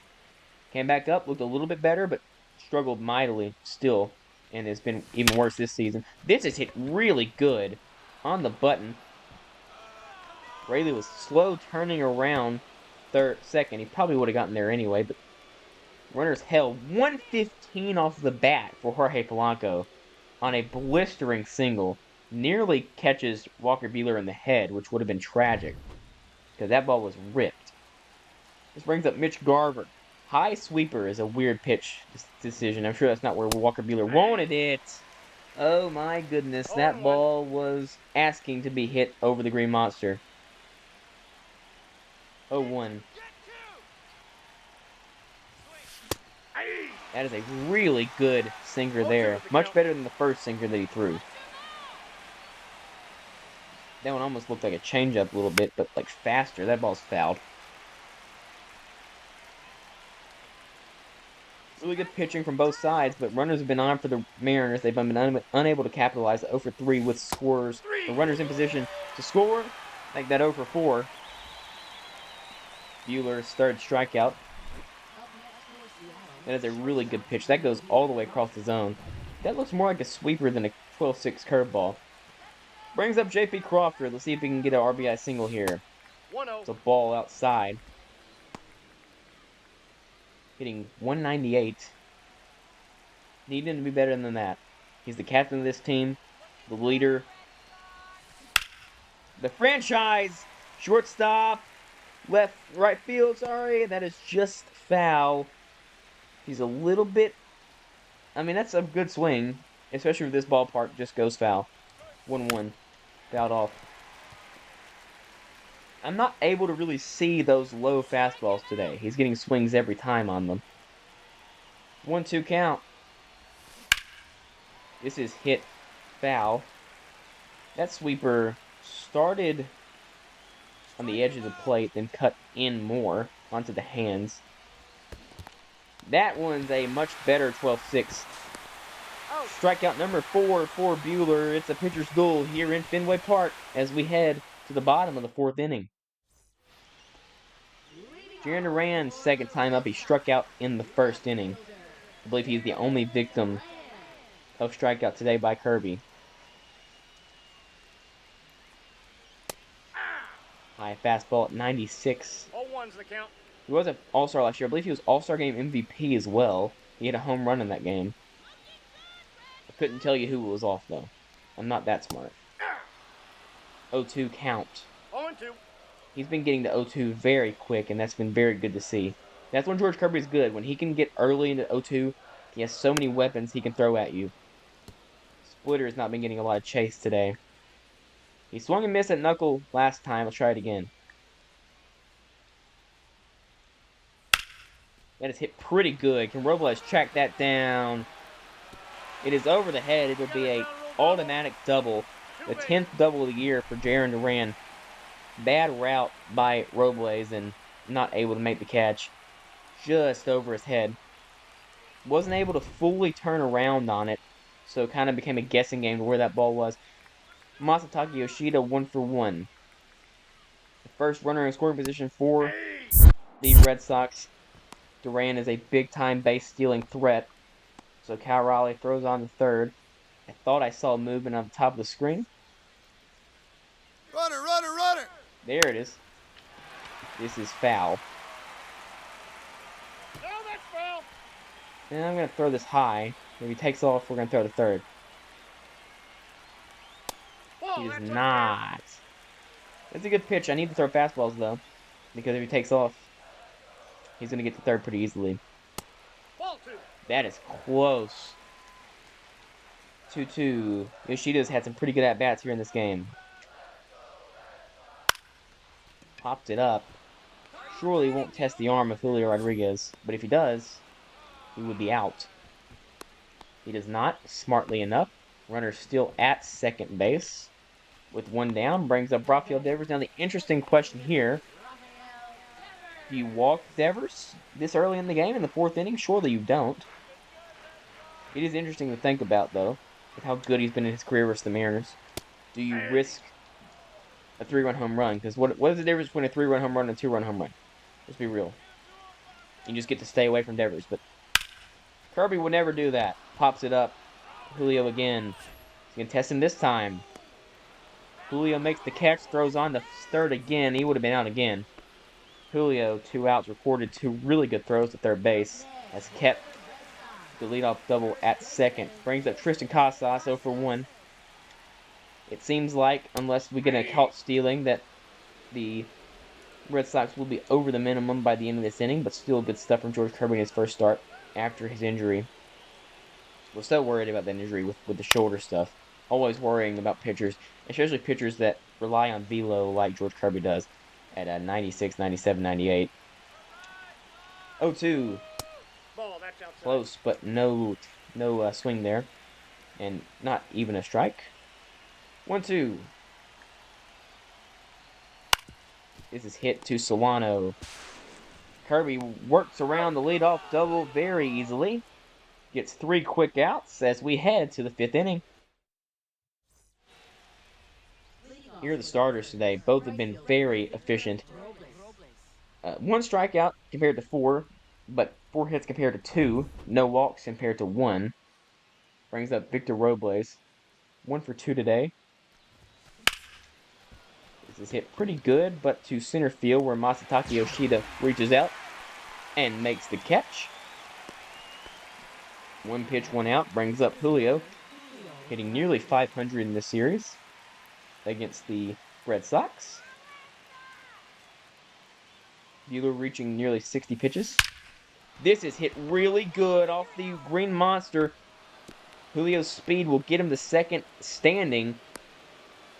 S1: Came back up, looked a little bit better, but struggled mightily still. And it's been even worse this season. This is hit really good on the button. Raley was slow turning around second. He probably would have gotten there anyway, but runners held 115 off the bat for Jorge Polanco on a blistering single. Nearly catches Walker Buehler in the head, which would have been tragic because that ball was ripped. This brings up Mitch Garver. High sweeper is a weird pitch decision. I'm sure that's not where Walker Buehler wanted it. Oh my goodness, that ball was asking to be hit over the Green Monster. 0-1. That is a really good sinker there. Much better than the first sinker that he threw. That one almost looked like a changeup a little bit, but like faster. That ball's fouled. Really good pitching from both sides, but runners have been on for the Mariners. They've been unable to capitalize. 0 for 3 with scores. The runners in position to score. Like that 0 for 4. Buehler's third strikeout. That is a really good pitch. That goes all the way across the zone. That looks more like a sweeper than a 12-6 curveball. Brings up J.P. Crawford. Let's see if he can get an RBI single here. It's a ball outside. Hitting 198. Need him to be better than that. He's the captain of this team. The leader. The franchise. Shortstop. Right field, sorry. That is just foul. He's a little bit... I mean, that's a good swing. Especially if this ballpark just goes foul. 1-1. Fouled off. I'm not able to really see those low fastballs today. He's getting swings every time on them. 1-2 count. This is hit foul. That sweeper started on the edge of the plate, then cut in more onto the hands. That one's a much better 12-6. Strikeout number 4 for Buehler. It's a pitcher's duel here in Fenway Park as we head to the bottom of the 4th inning. Jaron Duran's second time up, he struck out in the first inning. I believe he's the only victim of strikeout today by Kirby. High fastball at 96.
S2: 0-1's the count.
S1: He was an All-Star last year. I believe he was All-Star Game MVP as well. He had a home run in that game. I couldn't tell you who it was off, though. I'm not that smart. 0-2 count.
S2: 0-2.
S1: He's been getting to 0-2 very quick, and that's been very good to see. That's when George Kirby is good. When he can get early into 0-2, he has so many weapons he can throw at you. Splitter has not been getting a lot of chase today. He swung and missed at knuckle last time. Let's try it again. That is hit pretty good. Can Robles track that down? It is over the head. It will be a automatic double. The 10th double of the year for Jaron Duran. Bad route by Robles and not able to make the catch. Just over his head. Wasn't able to fully turn around on it. So it kind of became a guessing game to where that ball was. Masataka Yoshida 1 for 1. The first runner in scoring position for the Red Sox. Duran is a big-time base-stealing threat. So Cal Raleigh throws on the third. I thought I saw movement on the top of the screen.
S3: Runner, runner, runner!
S1: There it is. This is foul.
S2: No, that's foul.
S1: And I'm going to throw this high. If he takes off, we're going to throw the third.
S2: Whoa,
S1: He
S2: that's
S1: does
S2: unfair.
S1: not. That's a good pitch. I need to throw fastballs, though. Because if he takes off, he's going to get to third pretty easily.
S2: Ball 2.
S1: That is close. 2-2. Yoshida's had some pretty good at-bats here in this game. Popped it up. Surely won't test the arm of Julio Rodriguez. But if he does, he would be out. He does not, smartly enough. Runner still at second base. With one down, brings up Rafael Devers. Now the interesting question here. Do you walk Devers this early in the game in the fourth inning? Surely you don't. It is interesting to think about, though, with how good he's been in his career versus the Mariners. Do you risk a 3-run home run? Because what is the difference between a 3-run home run and a 2-run home run? Let's be real. You just get to stay away from Devers, but Kirby would never do that. Pops it up. Julio again. He's going to test him this time. Julio makes the catch, throws on the third again. He would have been out again. Julio, 2 outs, recorded 2 really good throws to third base. Has kept the leadoff double at second. Brings up Tristan Casas 0 for 1. It seems like, unless we get a caught stealing, that the Red Sox will be over the minimum by the end of this inning, but still good stuff from George Kirby in his first start after his injury. We're so worried about that injury with the shoulder stuff. Always worrying about pitchers, especially pitchers that rely on velo like George Kirby does at 96, 97, 98. 0-2.
S2: Ball, that's outside.
S1: Close, but no swing there. And not even a strike. 1-2. This is hit to Solano. Kirby works around the leadoff double very easily. Gets 3 quick outs as we head to the 5th inning. Here are the starters today. Both have been very efficient. 1 strikeout compared to 4, but 4 hits compared to 2. No walks compared to 1. Brings up Victor Robles. 1 for 2 today. This is hit pretty good, but to center field where Masataka Yoshida reaches out and makes the catch. 1 pitch, 1 out. Brings up Julio, hitting nearly 500 in this series against the Red Sox. Buehler reaching nearly 60 pitches. This is hit really good off the Green Monster. Julio's speed will get him to second standing.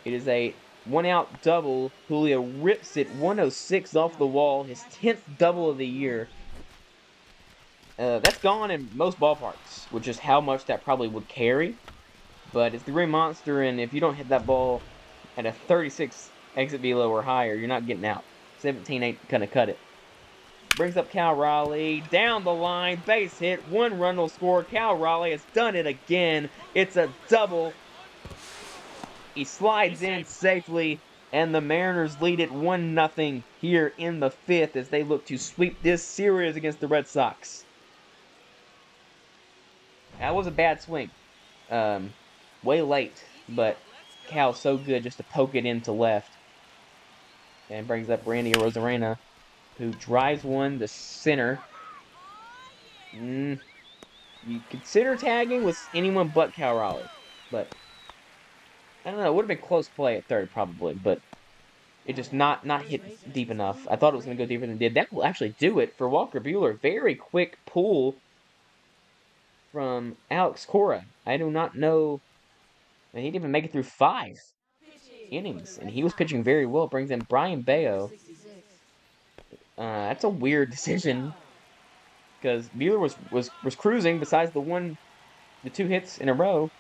S1: It is a 1-out double. Julio rips it 106 off the wall. His 10th double of the year. That's gone in most ballparks, which is how much that probably would carry. But it's the Green Monster, and if you don't hit that ball at a 36 exit velo or higher, you're not getting out. 17 ain't gonna cut it. Brings up Cal Raleigh. Down the line. Base hit. 1 run will score. Cal Raleigh has done it again. It's a double. He slides in safely. And the Mariners lead it 1-0 here in the 5th as they look to sweep this series against the Red Sox. That was a bad swing. Way late, but Cal's so good just to poke it into left. And brings up Randy Arozarena, who drives one to center. You consider tagging with anyone but Cal Raleigh, but I don't know. It would have been close play at third probably, but it just not hit deep enough. I thought it was going to go deeper than it did. That will actually do it for Walker Buehler. Very quick pull from Alex Cora. I do not know. He didn't even make it through 5 innings, and he was pitching very well. Brings in Brian Bayo. That's a weird decision because Buehler was cruising. Besides the 2 hits in a row,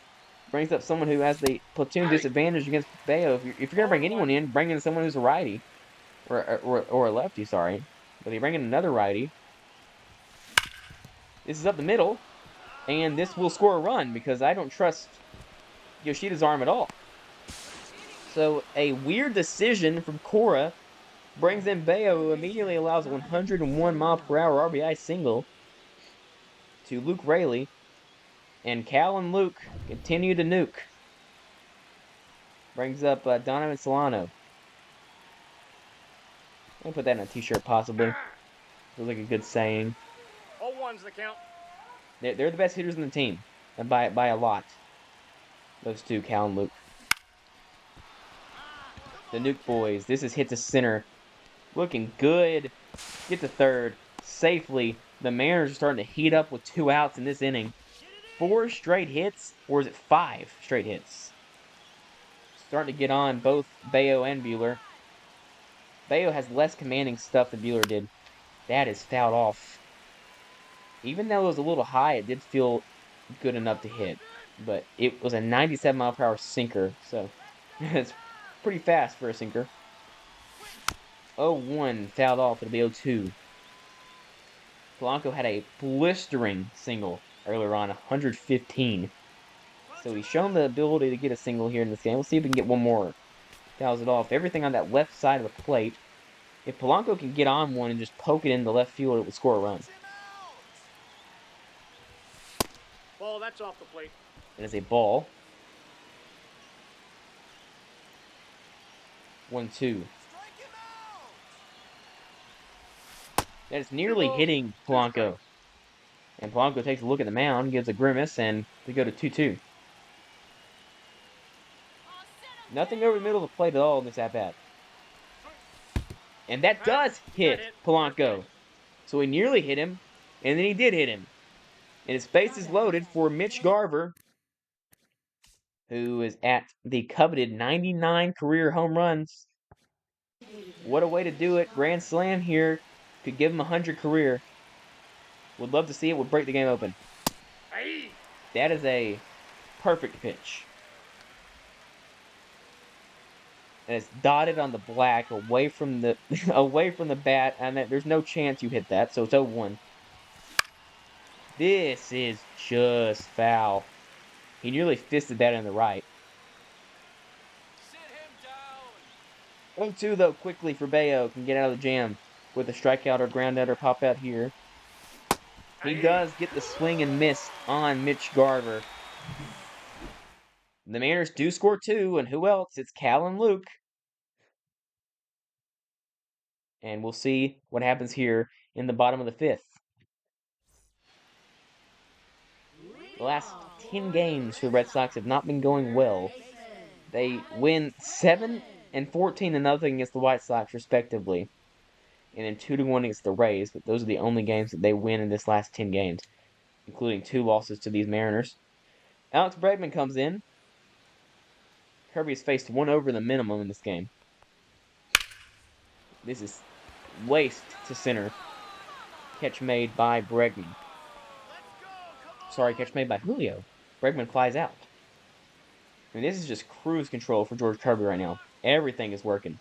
S1: brings up someone who has the platoon disadvantage against Bayo. If you're gonna bring anyone in, bring in someone who's a righty or a lefty. Sorry, but they bring in another righty. This is up the middle, and this will score a run because I don't trust Yoshida's arm at all. So a weird decision from Cora brings in Bayo, who immediately allows a 101 mile per hour RBI single to Luke Raley, and Cal and Luke continue to nuke. Brings up Donovan Solano. I'll put that in a t-shirt possibly. Feels like a good saying.
S2: 0-1's the count.
S1: They're the best hitters in the team, and by a lot. Those two, Cal and Luke. The Nuke boys. This is hit to center. Looking good. Get to third safely. The Mariners are starting to heat up with 2 outs in this inning. 4 straight hits, or is it 5 straight hits? Starting to get on both Bayo and Buehler. Bayo has less commanding stuff than Buehler did. That is fouled off. Even though it was a little high, it did feel good enough to hit. But it was a 97 mile per hour sinker, so it's pretty fast for a sinker. 0-1 fouled off. It'll be 0-2. Polanco had a blistering single earlier on, 115. So he's shown the ability to get a single here in this game. We'll see if we can get one more. Fouls it off. Everything on that left side of the plate. If Polanco can get on one and just poke it in the left field, it would score a run.
S2: Ball, that's off the plate.
S1: It is a ball. 1-2. That is nearly hitting Polanco. And Polanco takes a look at the mound, gives a grimace, and we go to 2-2. Nothing over the middle of the plate at all in this at-bat. And that does hit Polanco. So he nearly hit him, and then he did hit him. And his base is loaded for Mitch Garver, who is at the coveted 99 career home runs. What a way to do it. Grand slam here. Could give him 100 career. Would love to see it. Would break the game open. That is a perfect pitch. And it's dotted on the black away from the bat, and there's no chance you hit that, so it's 0-1. This is just foul. He nearly fisted that in the right. 0-2 though, quickly for Bayo. Can get out of the jam with a strikeout or ground out or pop out here. He does get the swing and miss on Mitch Garver. The Mariners do score 2, and who else? It's Cal and Luke. And we'll see what happens here in the bottom of the 5th. The last 10 games for the Red Sox have not been going well. They win 7 and 14-0 against the White Sox, respectively. And then 2-1 against the Rays, but those are the only games that they win in this last 10 games, including 2 losses to these Mariners. Alex Bregman comes in. Kirby has faced 1 over the minimum in this game. This is waste to center. Catch made by Bregman. Sorry, catch made by Julio. Bregman flies out. I mean, this is just cruise control for George Kirby right now. Everything is working.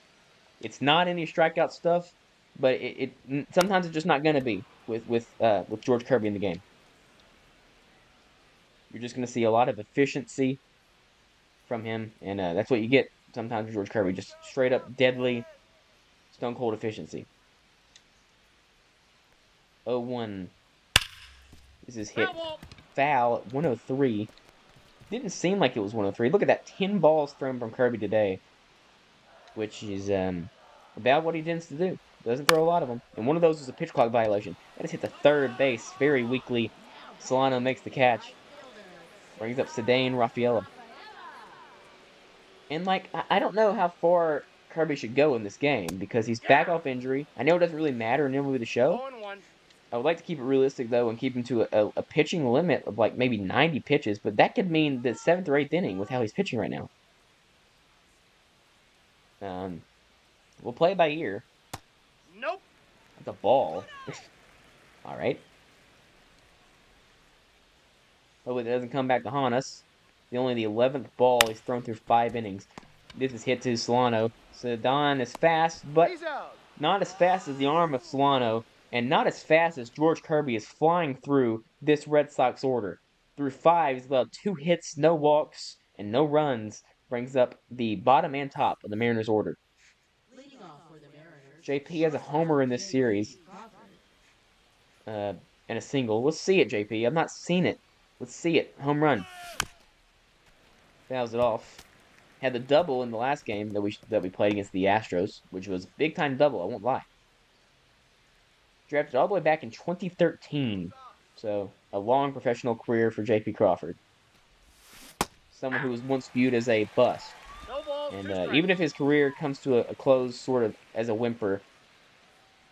S1: It's not any strikeout stuff, but it sometimes it's just not going to be with George Kirby in the game. You're just going to see a lot of efficiency from him, and that's what you get sometimes with George Kirby. Just straight up deadly, stone cold efficiency. 0-1. This is hit foul at 103. Didn't seem like it was 103. Look at that, 10 balls thrown from Kirby today, which is about what he tends to do. Doesn't throw a lot of them. And one of those was a pitch clock violation. That is hit to third base very weakly. Solano makes the catch. Brings up Sedane Rafaela. And, like, I don't know how far Kirby should go in this game because he's back off injury. I know it doesn't really matter in MLB The Show.
S2: 0-1.
S1: I would like to keep it realistic, though, and keep him to a pitching limit of, like, maybe 90 pitches. But that could mean the 7th or 8th inning with how he's pitching right now. We'll play it by ear.
S2: Nope.
S1: That's a ball. All right. Hope it doesn't come back to haunt us. Only the 11th ball he's thrown through 5 innings. This is hit to Solano. Sedane is fast, but not as fast as the arm of Solano, and not as fast as George Kirby is flying through this Red Sox order. Through 5, he's allowed 2 hits, no walks, and no runs. Brings up the bottom and top of the Mariners order. JP has a homer in this series. And a single. Let's see it, JP. I've not seen it. Let's see it. Home run. Fouls it off. Had the double in the last game that we played against the Astros, which was a big-time double, I won't lie. Drafted all the way back in 2013. So, a long professional career for J.P. Crawford. Someone who was once viewed as a bust. And even if his career comes to a close sort of as a whimper,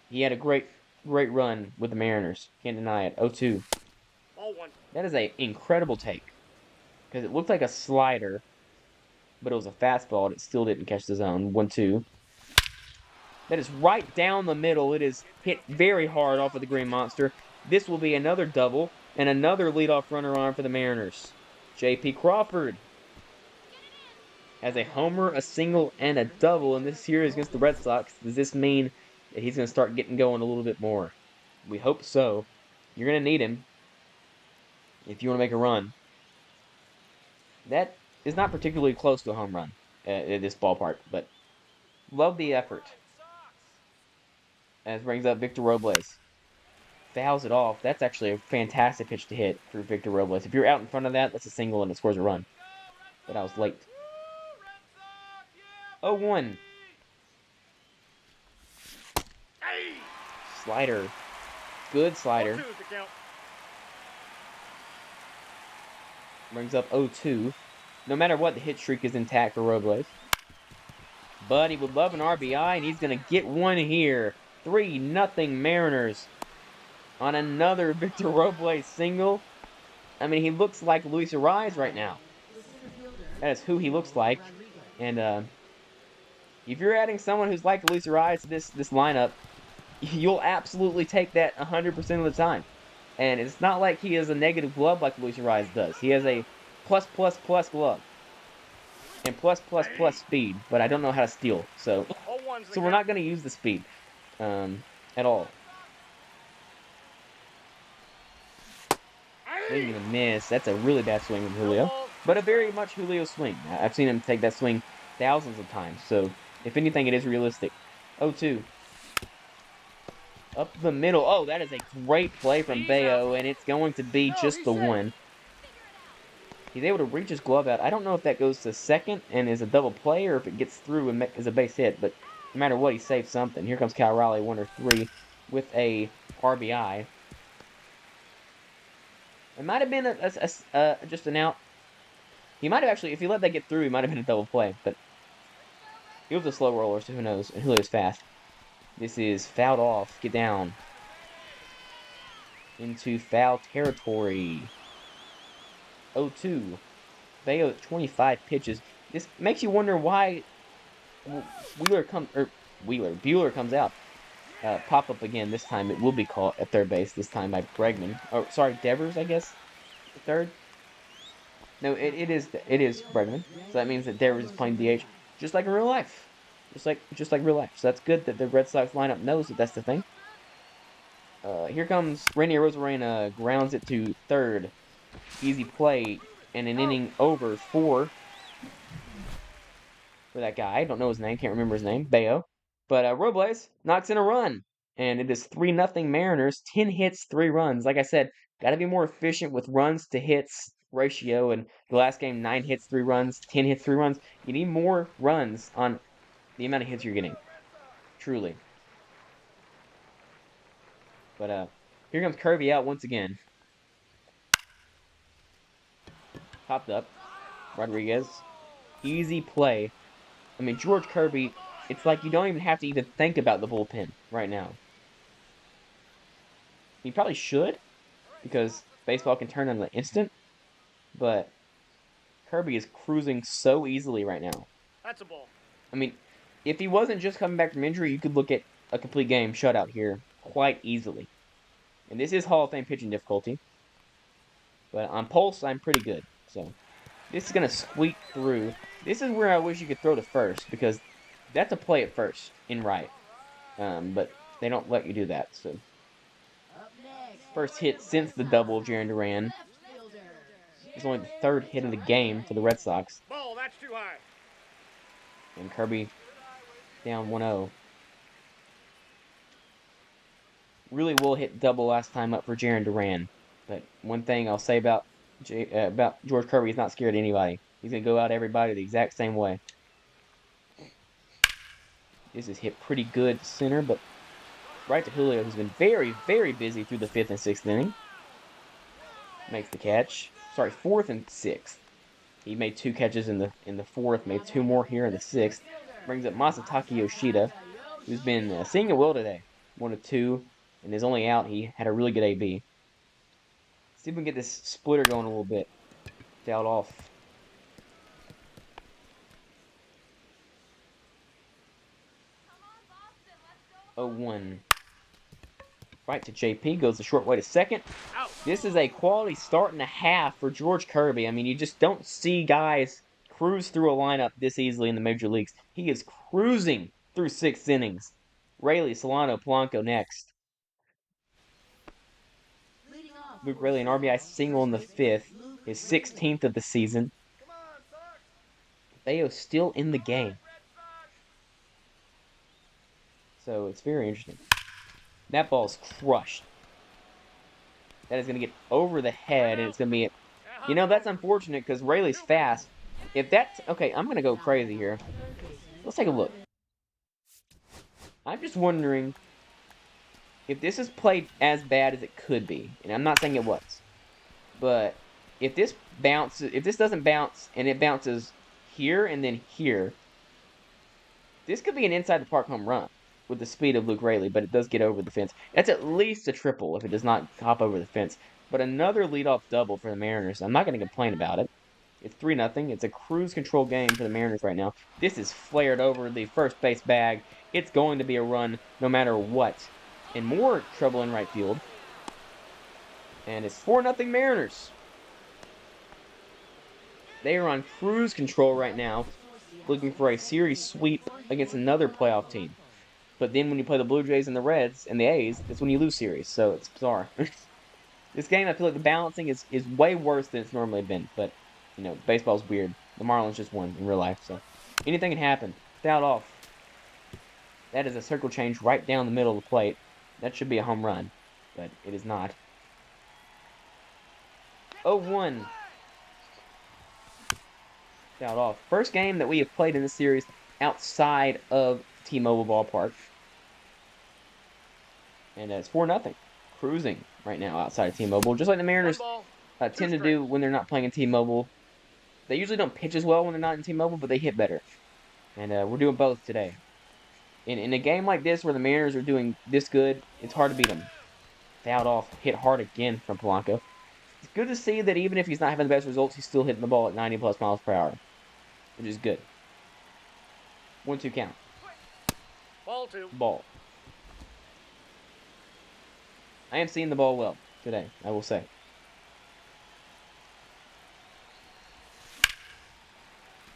S1: he had a great run with the Mariners. Can't deny it. 0-2. That is an incredible take. Because it looked like a slider, but it was a fastball, and it still didn't catch the zone. 1-2. That is right down the middle. It is hit very hard off of the Green Monster. This will be another double, and another leadoff runner on for the Mariners. J.P. Crawford has a homer, a single, and a double in this series against the Red Sox. Does this mean that he's going to start getting going a little bit more? We hope so. You're going to need him if you want to make a run. That is not particularly close to a home run at this ballpark, but love the effort. As brings up Victor Robles. Fouls it off. That's actually a fantastic pitch to hit for Victor Robles. If you're out in front of that, that's a single and it scores a run. But I was late. 0-1. Slider. Good slider. Brings up 0-2. No matter what, the hit streak is intact for Robles. But he would love an RBI, and he's going to get one here. 3-0 Mariners on another Victor Robles single. I mean, he looks like Luis Ariz right now. That is who he looks like. And if you're adding someone who's like Luis Ariz to this lineup, you'll absolutely take that 100% of the time. And it's not like he has a negative glove like Luis Ariz does. He has a plus glove. And plus speed, but I don't know how to steal. So we're not going to use the speed at all. Swing and a miss. That's a really bad swing from Julio. But a very much Julio swing. I've seen him take that swing thousands of times. So, if anything, it is realistic. 0-2. Up the middle. Oh, that is a great play from Bayo, and it's going to be just the one. He's able to reach his glove out. I don't know if that goes to second and is a double play or if it gets through and is a base hit, but no matter what, he saved something. Here comes Cal Raleigh, 1-3, with a RBI. It might have been just an out. He might have actually, if he let that get through, he might have been a double play, but he was a slow roller, so who knows? And Julio's fast. This is fouled off. Get down. Into foul territory. 0-2. Bayo at 25 pitches. This makes you wonder why Buehler comes out. Pop up again. This time it will be caught at third base. This time by Bregman. Oh, sorry, Devers, I guess. Third. No, it is Bregman. So that means that Devers is playing DH, just like in real life. Just like real life. So that's good that the Red Sox lineup knows that that's the thing. Here comes Randy Arozarena, grounds it to third. Easy play, and an inning over for for that guy. I don't know his name. Can't remember his name. Bayo. But Robles knocks in a run. And it is 3-0 Mariners. 10 hits, 3 runs. Like I said, got to be more efficient with runs to hits ratio. And the last game, 9 hits, 3 runs, 10 hits, 3 runs. You need more runs on the amount of hits you're getting. Truly. But here comes Kirby out once again. Popped up. Rodriguez. Easy play. I mean, George Kirby, it's like you don't even have to even think about the bullpen right now. You probably should, because baseball can turn on the instant, but Kirby is cruising so easily right now.
S2: That's a ball.
S1: I mean, if he wasn't just coming back from injury, you could look at a complete game shutout here quite easily. And this is Hall of Fame pitching difficulty. But on pulse, I'm pretty good. So this is going to squeak through. This is where I wish you could throw to first, because that's a play at first in right. But they don't let you do that. So first hit since the double of Jarren Duran. It's only the 3rd hit of the game for the Red Sox.
S2: Ball, that's too high.
S1: And Kirby down 1-0. Really will hit double last time up for Jarren Duran. But one thing I'll say about George Kirby, he's not scared of anybody. He's going to go out everybody the exact same way. This is hit pretty good center, but right to Julio, who's been very, very busy through the 5th and 6th inning. Makes the catch. Sorry, 4th and 6th. He made 2 catches in the 4th, made 2 more here in the 6th. Brings up Masataka Yoshida, who's been seeing it well today. 1 of 2, and his only out, he had a really good AB. See if we can get this splitter going a little bit. Fouled off. 0-1. Right to JP, goes the short way to second. This is a quality start and a half for George Kirby. I mean, you just don't see guys cruise through a lineup this easily in the major leagues. He is cruising through 6 innings. Raley, Solano, Polanco next. Luke Raley, an RBI single in the 5th, his 16th of the season. Bayo still in the game. So it's very interesting. That ball's crushed. That is going to get over the head, and it's going to be... You know, that's unfortunate because Rayleigh's fast. If that's... Okay, I'm going to go crazy here. Let's take a look. I'm just wondering if this is played as bad as it could be. And I'm not saying it was. But if this bounces... If this doesn't bounce, and it bounces here and then here, this could be an inside-the-park home run with the speed of Luke Raley, but it does get over the fence. That's at least a triple if it does not hop over the fence. But another leadoff double for the Mariners. I'm not going to complain about it. It's 3-0. It's a cruise control game for the Mariners right now. This is flared over the first base bag. It's going to be a run no matter what. And more trouble in right field. And it's 4-0 Mariners. They are on cruise control right now, looking for a series sweep against another playoff team. But then when you play the Blue Jays and the Reds and the A's, that's when you lose series. So it's bizarre. This game, I feel like the balancing is way worse than it's normally been. But, you know, baseball's weird. The Marlins just won in real life. So anything can happen. Fouled off. That is a circle change right down the middle of the plate. That should be a home run. But it is not. 0-1. Fouled off. First game that we have played in this series outside of T-Mobile Ballpark. And it's 4-0. Cruising right now outside of T-Mobile. Just like the Mariners tend to do when they're not playing in T-Mobile. They usually don't pitch as well when they're not in T-Mobile, but they hit better. And we're doing both today. In a game like this where the Mariners are doing this good, it's hard to beat them. Fouled off. Hit hard again from Polanco. It's good to see that even if he's not having the best results, he's still hitting the ball at 90+ miles per hour. Which is good. 1-2 count.
S2: Ball 2.
S1: Ball. I am seeing the ball well today, I will say.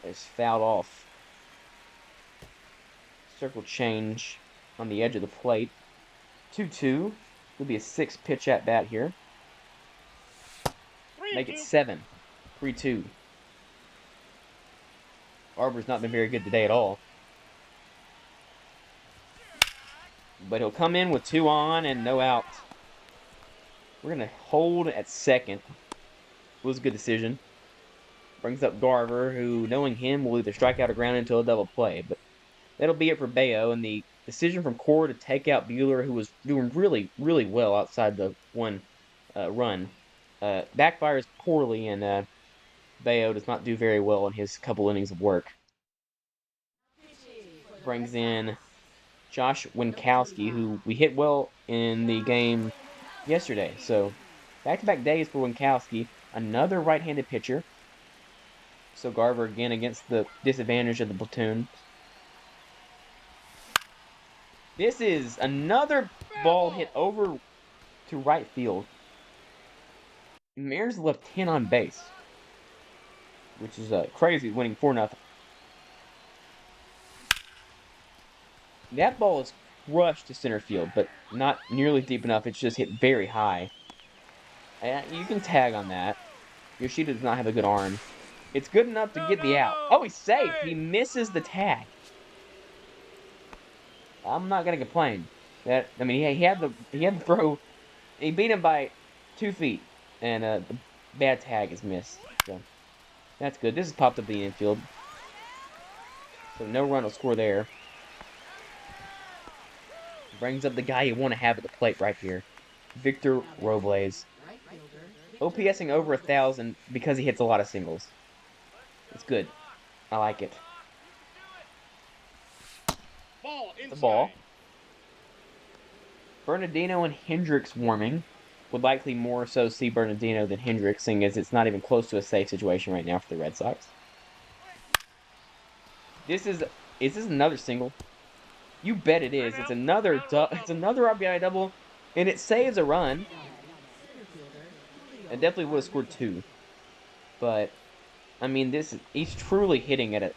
S1: It's fouled off. Circle change on the edge of the plate. 2-2. Will be a 6-pitch at bat here. Make it 7. 3-2. Barber's not been very good today at all. But he'll come in with 2 on and no outs. We're going to hold at second. It was a good decision. Brings up Garver, who, knowing him, will either strike out or ground into a double play. But that'll be it for Bayo. And the decision from Core to take out Bueller, who was doing really, really well outside the one run, backfires poorly, and Bayo does not do very well in his couple innings of work. Brings in Josh Winkowski, who we hit well in the game yesterday. So back-to-back days for Winkowski. Another right-handed pitcher. So Garver again against the disadvantage of the platoon. This is another ball hit over to right field. Mariners left 10 on base, which is crazy, winning 4-0. That ball is crushed to center field, but not nearly deep enough. It's just hit very high. You can tag on that. Yoshida does not have a good arm. It's good enough to get the out. Oh, he's safe. He misses the tag. I'm not gonna complain. He had the throw. He beat him by 2 feet, and the bad tag is missed. So that's good. This has popped up the infield, so no run will score there. Brings up the guy you want to have at the plate right here, Victor Robles. OPSing over 1,000 because he hits a lot of singles. It's good. I like it. The ball. Bernardino and Hendricks warming. Would likely more so see Bernardino than Hendricks, seeing as it's not even close to a safe situation right now for the Red Sox. Is this another single? You bet it is. It's another RBI double, and it saves a run. It definitely would have scored 2. But I mean, he's truly hitting at an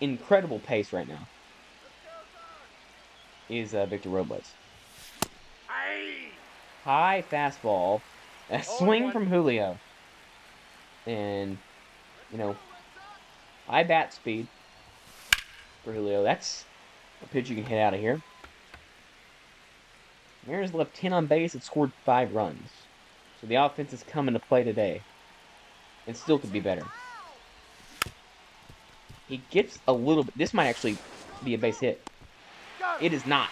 S1: incredible pace right now. Is Victor Robles. High fastball. A swing from Julio. And, high bat speed for Julio. That's a pitch you can hit out of here. Mariners left 10 on base and scored 5 runs. So the offense is coming to play today. And still could be better. He gets a little bit. This might actually be a base hit. It is not.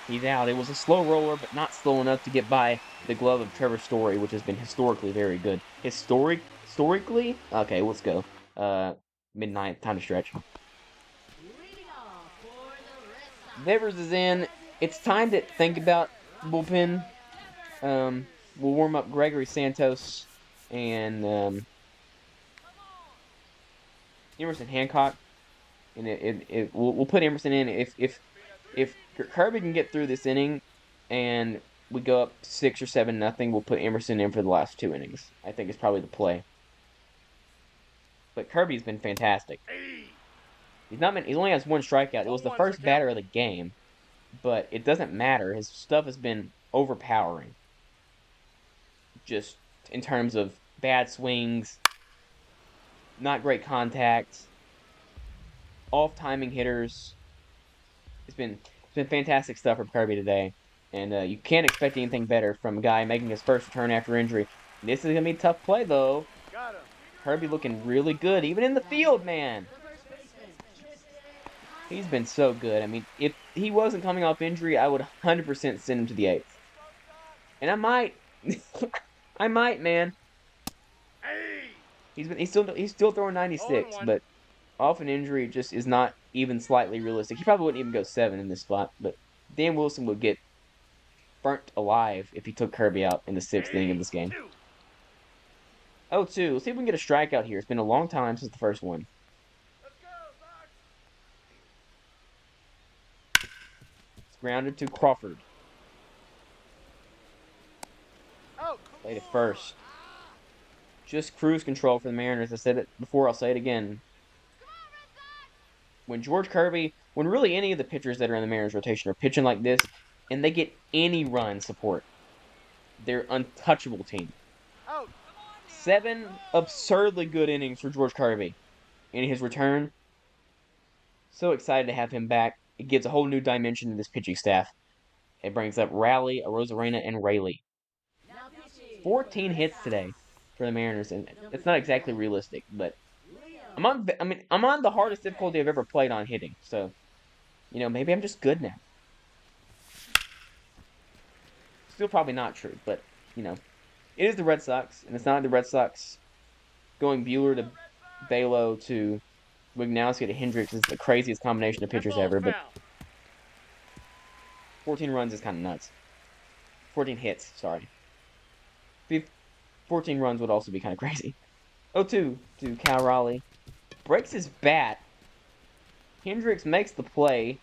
S1: He's out. It was a slow roller, but not slow enough to get by the glove of Trevor Story, which has been historically very good. Historically? Okay, let's go. Midnight, time to stretch. Devers is in. It's time to think about bullpen. We'll warm up Gregory Santos and Emerson Hancock, and we'll put Emerson in if Kirby can get through this inning, and we go up 6 or 7-0, we'll put Emerson in for the last 2 innings. I think it's probably the play. But Kirby's been fantastic. He only has 1 strikeout. It was the first batter of the game, but it doesn't matter. His stuff has been overpowering. Just in terms of bad swings, not great contact, off timing hitters. It's been fantastic stuff from Kirby today, and you can't expect anything better from a guy making his first return after injury. This is gonna be a tough play though. Kirby looking really good, even in the field, man. He's been so good. I mean, if he wasn't coming off injury, I would 100% send him to the 8th. And I might, man. He's still throwing 96, but off an injury just is not even slightly realistic. He probably wouldn't even go 7 in this spot, but Dan Wilson would get burnt alive if he took Kirby out in the 6th inning of this game. 0-2. Let's see if we can get a strikeout here. It's been a long time since the first one. It's grounded to Crawford. Played it first. Just cruise control for the Mariners. I said it before, I'll say it again. When really any of the pitchers that are in the Mariners rotation are pitching like this, and they get any run support, they're untouchable team. 7 absurdly good innings for George Kirby in his return. So excited to have him back. It gives a whole new dimension to this pitching staff. It brings up Rowley, Arozarena, and Rayleigh. 14 hits today for the Mariners, and it's not exactly realistic, but I'm on the hardest difficulty I've ever played on hitting, so maybe I'm just good now. Still probably not true, but it is the Red Sox, and it's not the Red Sox going Bueller to Balo to Wignowski to Hendricks is the craziest combination of pitchers ever, but 14 runs is kind of nuts. 14 hits, sorry. 14 runs would also be kind of crazy. 0-2 to Cal Raleigh. Breaks his bat. Hendricks makes the play.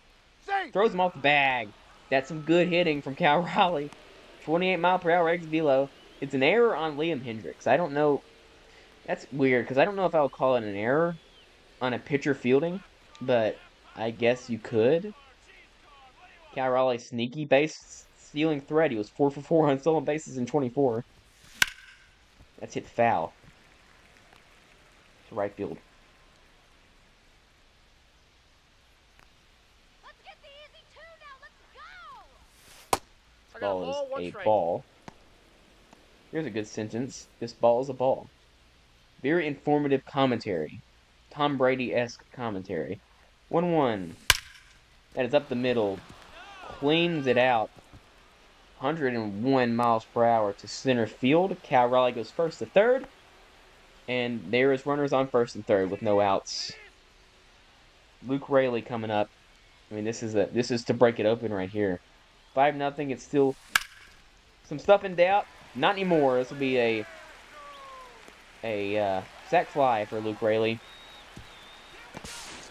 S1: Throws him off the bag. That's some good hitting from Cal Raleigh. 28-mile-per-hour exit velo. It's an error on Liam Hendricks. I don't know. That's weird, because I don't know if I would call it an error on a pitcher fielding, but I guess you could. Cal Raleigh, sneaky base stealing threat. He was 4 for 4 on stolen bases in 24. That's hit foul to right field. This ball is a ball. Here's a good sentence. This ball is a ball. Very informative commentary. Tom Brady-esque commentary. 1-1. That is up the middle. Cleans it out. 101 miles per hour to center field. Cal Raleigh goes first to third. And there is runners on first and third with no outs. Luke Rayleigh coming up. I mean, this is to break it open right here. 5-0. It's still some stuff in doubt. Not anymore. This will be a sac fly for Luke Rayleigh.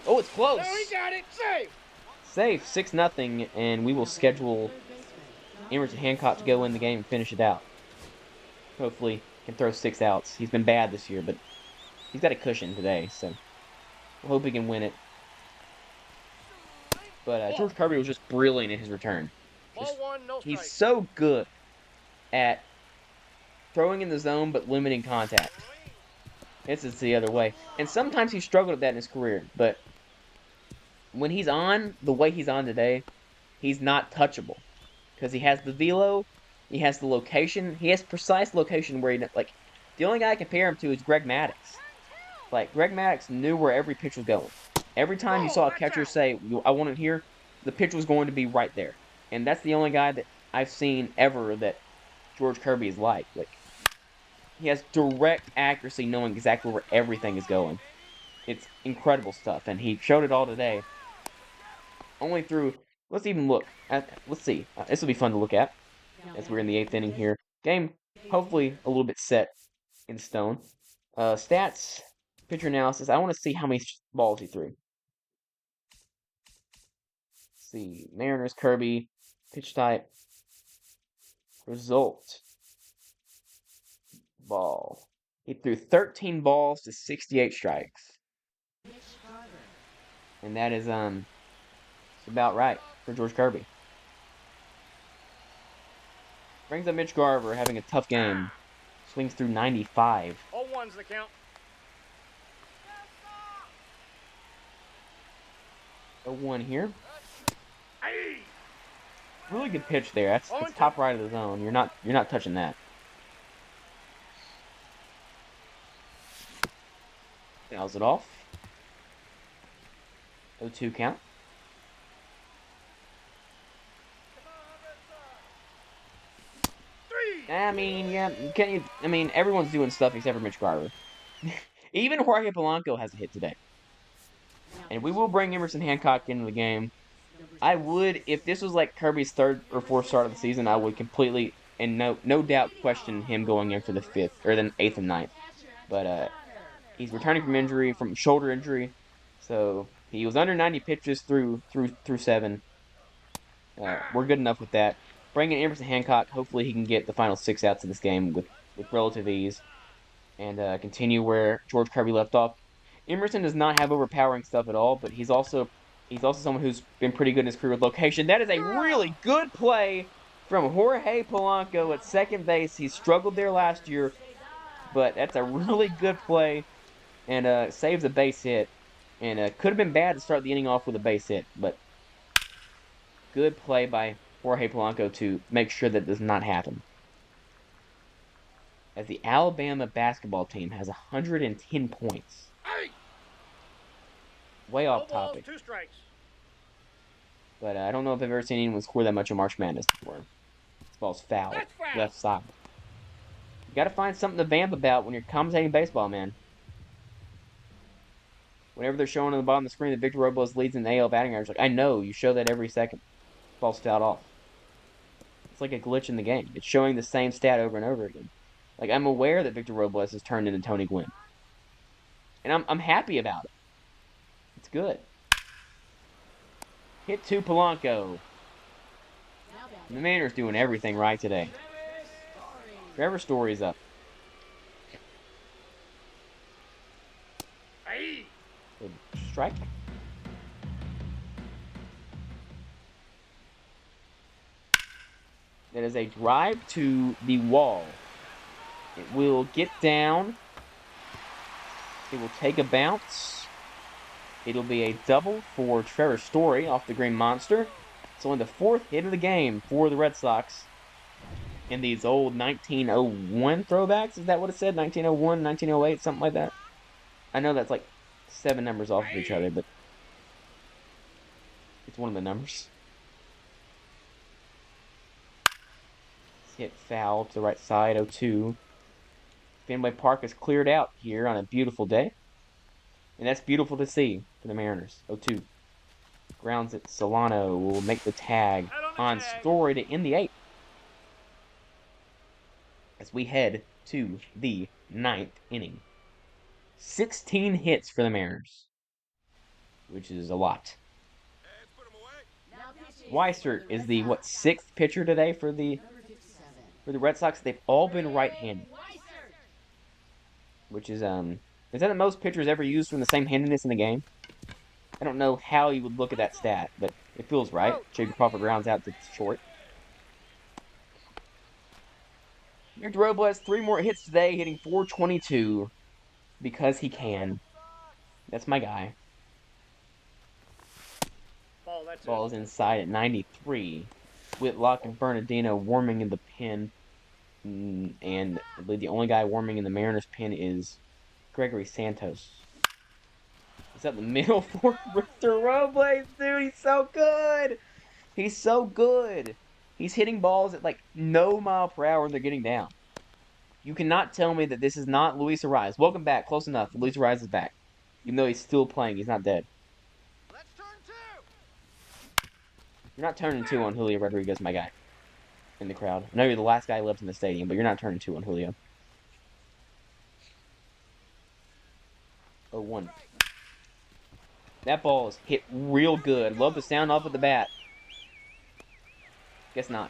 S1: Oh, it's close.
S2: No, he got it.
S1: Safe. 6-0, and we will schedule Emerson Hancock to go in the game and finish it out. Hopefully, can throw 6 outs. He's been bad this year, but he's got a cushion today, so we'll hope he can win it. But George Kirby was just brilliant in his return. He's so good at throwing in the zone but limiting contact. This is the other way. And sometimes he struggled at that in his career, but when he's on the way he's on today, he's not touchable. Because he has the velo, he has the location, he has precise location where the only guy I compare him to is Greg Maddux. Greg Maddux knew where every pitch was going. Every time you saw a catcher say, I want it here, the pitch was going to be right there. And that's the only guy that I've seen ever that George Kirby is like. He has direct accuracy knowing exactly where everything is going. It's incredible stuff, and he showed it all today. Only through, let's even look. Let's see. This will be fun to look at as we're in the 8th inning here. Game, hopefully a little bit set in stone. Stats, pitcher analysis. I want to see how many balls he threw. Let's see. Mariners, Kirby, pitch type. Result. Ball. He threw 13 balls to 68 strikes. And that is about right for George Kirby. Brings up Mitch Garver having a tough game. Swings through 95.
S2: 0-1's the count.
S1: 0-1 here. Really good pitch there. That's top right of the zone. You're not touching that. Fouls it off. 0-2 count. I mean, yeah, everyone's doing stuff except for Mitch Garver. Even Jorge Polanco has a hit today. And we will bring Emerson Hancock into the game. I would, if this was like Kirby's 3rd or 4th start of the season, I would completely and no doubt question him going in for the 5th or then 8th and 9th. But he's returning from injury, from shoulder injury, so he was under 90 pitches through 7. We're good enough with that. Bringing Emerson Hancock, hopefully he can get the final 6 outs of this game with relative ease and continue where George Kirby left off. Emerson does not have overpowering stuff at all, but he's also someone who's been pretty good in his career with location. That is a really good play from Jorge Polanco at second base. He struggled there last year, but that's a really good play and saves a base hit. And could have been bad to start the inning off with a base hit, but good play by Jorge Polanco to make sure that does not happen. As the Alabama basketball team has 110 points. Way off topic.
S2: 2 strikes.
S1: But I don't know if I've ever seen anyone score that much in March Madness before. This ball's foul.
S2: That's foul.
S1: Left side. You gotta find something to vamp about when you're commentating baseball, man. Whenever they're showing on the bottom of the screen that Victor Robles leads in the AL batting average, like, I know, you show that every second. Ball's fouled off. It's like a glitch in the game. It's showing the same stat over and over again. Like, I'm aware that Victor Robles has turned into Tony Gwynn. And I'm happy about it. It's good. Hit to Polanco. The Mariners doing everything right today. Trevor Story's up. Good strike. That is a drive to the wall. It will get down. It will take a bounce. It'll be a double for Trevor Story off the Green Monster. It's only the 4th hit of the game for the Red Sox. In these old 1901 throwbacks, is that what it said? 1901, 1908, something like that? I know that's like 7 numbers off of each other, but it's one of the numbers. Hit foul to the right side, 0-2. Fenway Park is cleared out here on a beautiful day. And that's beautiful to see for the Mariners. 0-2. Grounds it. Solano will make the tag on Story to end the 8th. As we head to the 9th inning. 16 hits for the Mariners, which is a lot. Weissert is the 6th pitcher today for the Red Sox. They've all been right-handed, which is that the most pitchers ever used from the same handedness in the game? I don't know how you would look at that stat, but it feels right. J.B. Crawford grounds out to short. Victor Robles, 3 more hits today, hitting .422 because he can. That's my guy. Ball is inside at 93. Whitlock and Bernardino warming in the pen. And I believe the only guy warming in the Mariners pen is Gregory Santos. It's up the middle for Victor Robles, dude. He's so good. He's so good. He's hitting balls at like no mile per hour when they're getting down. You cannot tell me that this is not Luis Ariz. Welcome back. Close enough. Luis Ariz is back. Even though he's still playing, he's not dead.
S2: Let's turn 2.
S1: You're not turning 2 on Julio Rodriguez, my guy. In the crowd. I know you're the last guy left in the stadium, but you're not turning 2 on Julio. 0-1. That ball is hit real good. Love the sound off of the bat. Guess not.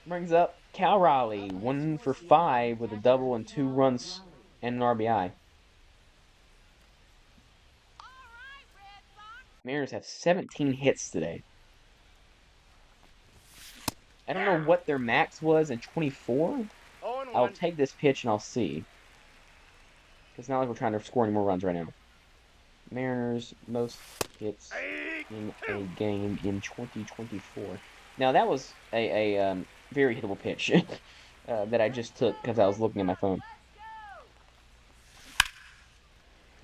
S1: Brings up Cal Raleigh, 1 for 5 with a double and 2 runs and an RBI. Mariners have 17 hits today. I don't know what their max was in 24. I'll take this pitch and I'll see. It's not like we're trying to score any more runs right now. Mariners most hits in a game in 2024. Now that was a very hittable pitch that I just took because I was looking at my phone.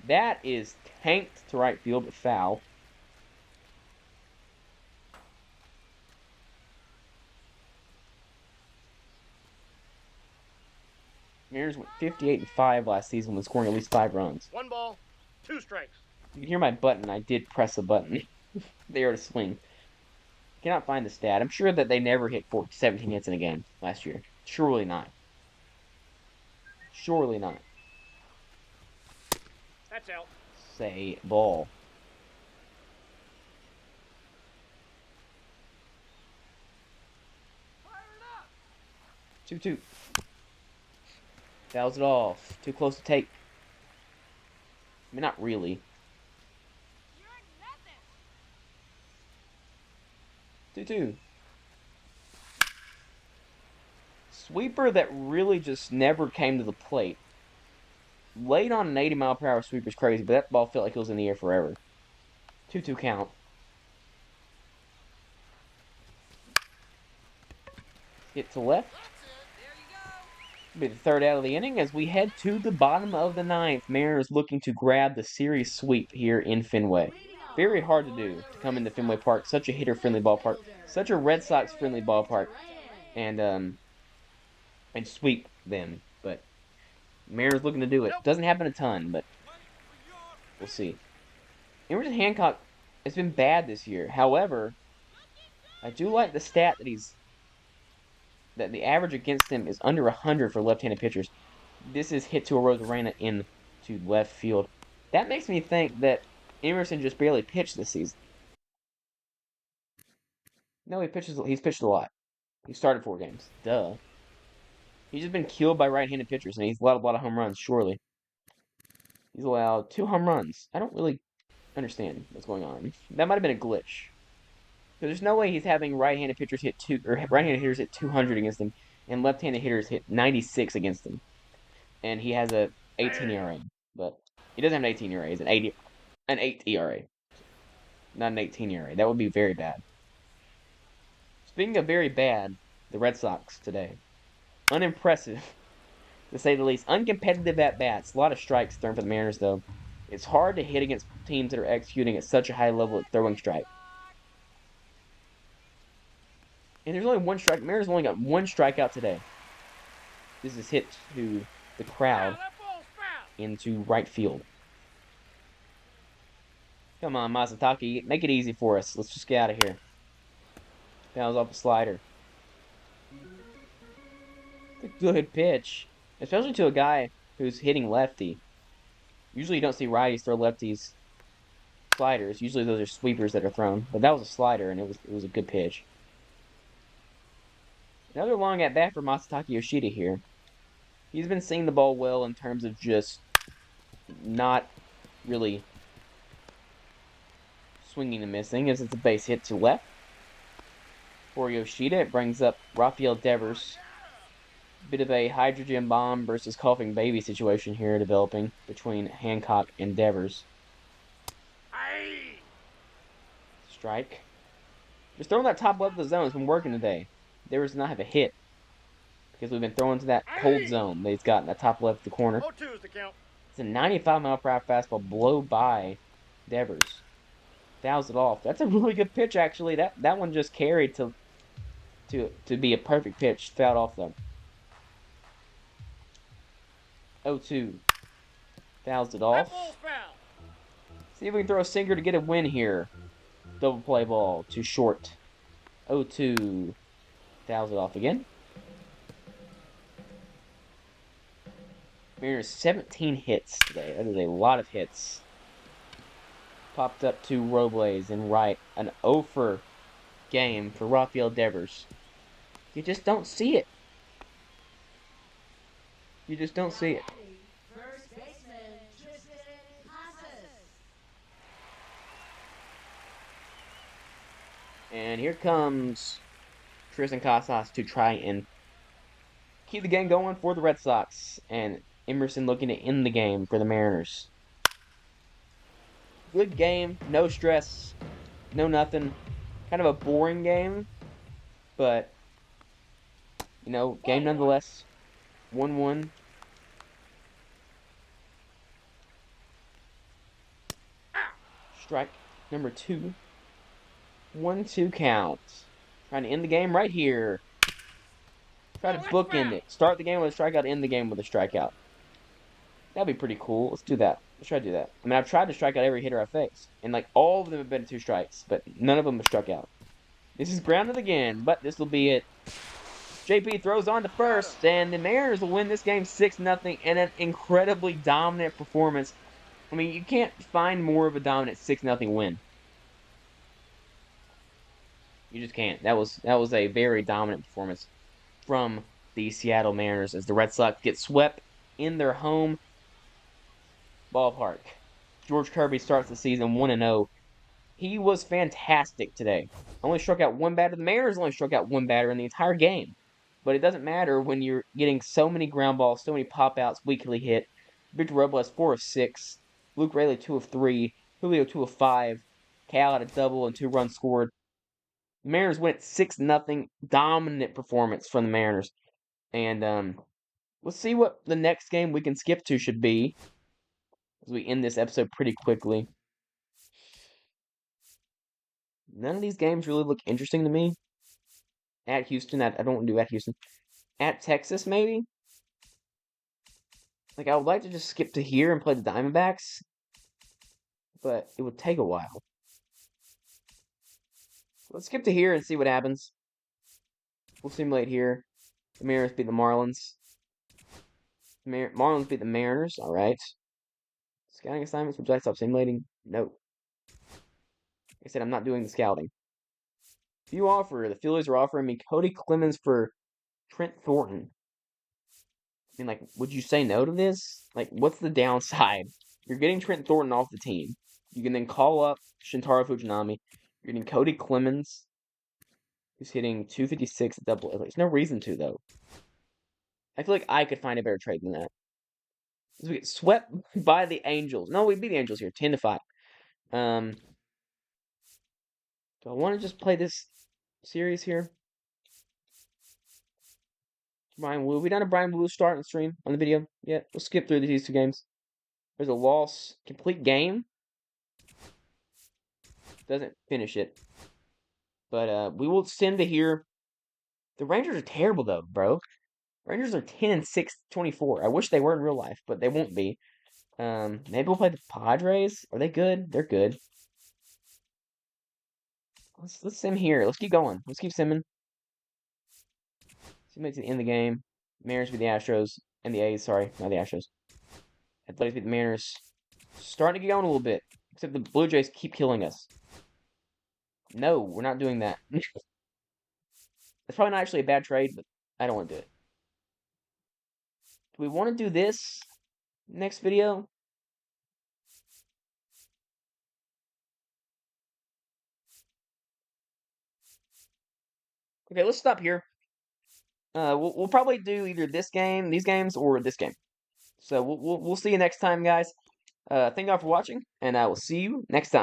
S1: That is tanked to right field, but foul. Mariners went 58-5 last season when scoring at least 5 runs.
S2: 1 ball, 2 strikes.
S1: You can hear my button. I did press a button. They are to swing. Cannot find the stat. I'm sure that they never hit 17 hits in a game last year. Surely not. Surely not.
S2: That's out.
S1: Say ball.
S2: Fire it up.
S1: 2-2. Fouls it off. Too close to take. I mean, not really. 2-2. Sweeper that really just never came to the plate. late on an 80-mile-per-hour sweep is crazy, but that ball felt like it was in the air forever. 2-2 count. Hit to left. Be the third out of the inning as we head to the bottom of the ninth. Mariners looking to grab the series sweep here in Fenway. Very hard to do to come into Fenway Park, such a hitter-friendly ballpark, such a Red Sox-friendly ballpark, and sweep them. But Mariners looking to do it. Doesn't happen a ton, but we'll see. Emerson Hancock has been bad this year. However, I do like the stat that the average against him is under 100 for left-handed pitchers. This is hit to a Rosarena into left field. That makes me think that Emerson just barely pitched this season. No, he's pitched a lot. He started 4 games. Duh. He's just been killed by right-handed pitchers, and he's allowed a lot of home runs, surely. He's allowed 2 home runs. I don't really understand what's going on. That might have been a glitch. Because there's no way he's having right-handed pitchers right-handed hitters hit 200 against him, and left-handed hitters hit 96 against him. And he has a 18 ERA. But he doesn't have an 18 ERA. He's an 8 ERA. Not an 18 ERA. That would be very bad. Speaking of very bad, the Red Sox today. Unimpressive, to say the least. Uncompetitive at bats. A lot of strikes thrown for the Mariners, though. It's hard to hit against teams that are executing at such a high level at throwing strike. And there's only one strike. Mariners only got 1 strikeout today. This is hit to the crowd into right field. Come on, Masataki. Make it easy for us. Let's just get out of here. That was off the slider. It's a good pitch. Especially to a guy who's hitting lefty. Usually you don't see righties throw lefties sliders. Usually those are sweepers that are thrown. But that was a slider, and it was a good pitch. Another long at bat for Masataki Yoshida here. He's been seeing the ball well in terms of just not really swinging and missing, as it's a base hit to left. For Yoshida, it brings up Rafael Devers. Bit of a hydrogen bomb versus coughing baby situation here developing between Hancock and Devers. Strike. Just throwing that top left of the zone has been working today. Devers does not have a hit because we've been throwing to that cold zone that he's got in that top left of the corner. It's a 95-mile-per-hour fastball blow by Devers. Fouls it off. That's a really good pitch, actually. That one just carried to be a perfect pitch. Fouled off, though. 0-2. Fouls it off. See if we can throw a sinker to get a win here. Double play ball to short. 0-2. Fouls it off again. Mariners 17 hits today. That is a lot of hits. Popped up to Robles and right. An 0-for game for Rafael Devers. You just don't see it. You just don't see it. And here comes Tristan Casas to try and keep the game going for the Red Sox. And Emerson looking to end the game for the Mariners. Good game. No stress. No nothing. Kind of a boring game. But, game nonetheless. 1-1. Strike number 2. 1-2 count. Trying to end the game right here. Try to bookend it. Start the game with a strikeout, end the game with a strikeout. That'd be pretty cool. Let's do that. Let's try to do that. I mean, I've tried to strike out every hitter I face. And, all of them have been 2 strikes. But none of them have struck out. This is grounded again. But this will be it. JP throws on to first. And the Mariners will win this game 6-0 in an incredibly dominant performance. I mean, you can't find more of a dominant 6-0 win. You just can't. That was a very dominant performance from the Seattle Mariners as the Red Sox get swept in their home ballpark. George Kirby starts the season 1-0. He was fantastic today. Only struck out 1 batter. The Mariners only struck out 1 batter in the entire game. But it doesn't matter when you're getting so many ground balls, so many pop outs, weakly hit. Victor Robles 4 of 6. Luke Rayleigh 2 of 3. Julio 2 of 5. Cal had a double and 2 runs scored. The Mariners went 6-0. Dominant performance from the Mariners. And let's see what the next game we can skip to should be as we end this episode pretty quickly. None of these games really look interesting to me. At Houston, I don't want to do at Houston. At Texas, maybe? Like, I would like to just skip to here and play the Diamondbacks, but it would take a while. Let's skip to here and see what happens. We'll simulate here. The Mariners beat the Marlins. Marlins beat the Mariners. All right. Scouting assignments. Would you like to stop simulating? No. Like I said, I'm not doing the scouting. If you offer, the Phillies are offering me Cody Clemens for Trent Thornton. I mean, like, would you say no to this? Like, what's the downside? You're getting Trent Thornton off the team. You can then call up Shintaro Fujinami. You're getting Cody Clemens, who's hitting 256 at double. There's no reason to, though. I feel like I could find a better trade than that. As we get swept by the Angels. No, we beat the Angels here, 10-5. Do I want to just play this series here? Brian Wu. We done a Brian Wu start and stream on the video yet? We'll skip through these two games. There's a loss. Complete game. Doesn't finish it. But we will send to here. The Rangers are terrible, though, bro. Rangers are 10-6-24. I wish they were in real life, but they won't be. Maybe we'll play the Padres. Are they good? They're good. Let's sim here. Let's keep going. Let's keep simming. Simulate to the end of the game. Mariners beat the Astros. And the A's, sorry. Not the Astros. Athletics beat the Mariners. Starting to get going a little bit. Except the Blue Jays keep killing us. No, we're not doing that. It's probably not actually a bad trade, but I don't want to do it. Do we want to do this next video? Okay, let's stop here. We'll probably do either this game, these games, or this game. So we'll see you next time, guys. Thank y'all for watching, and I will see you next time.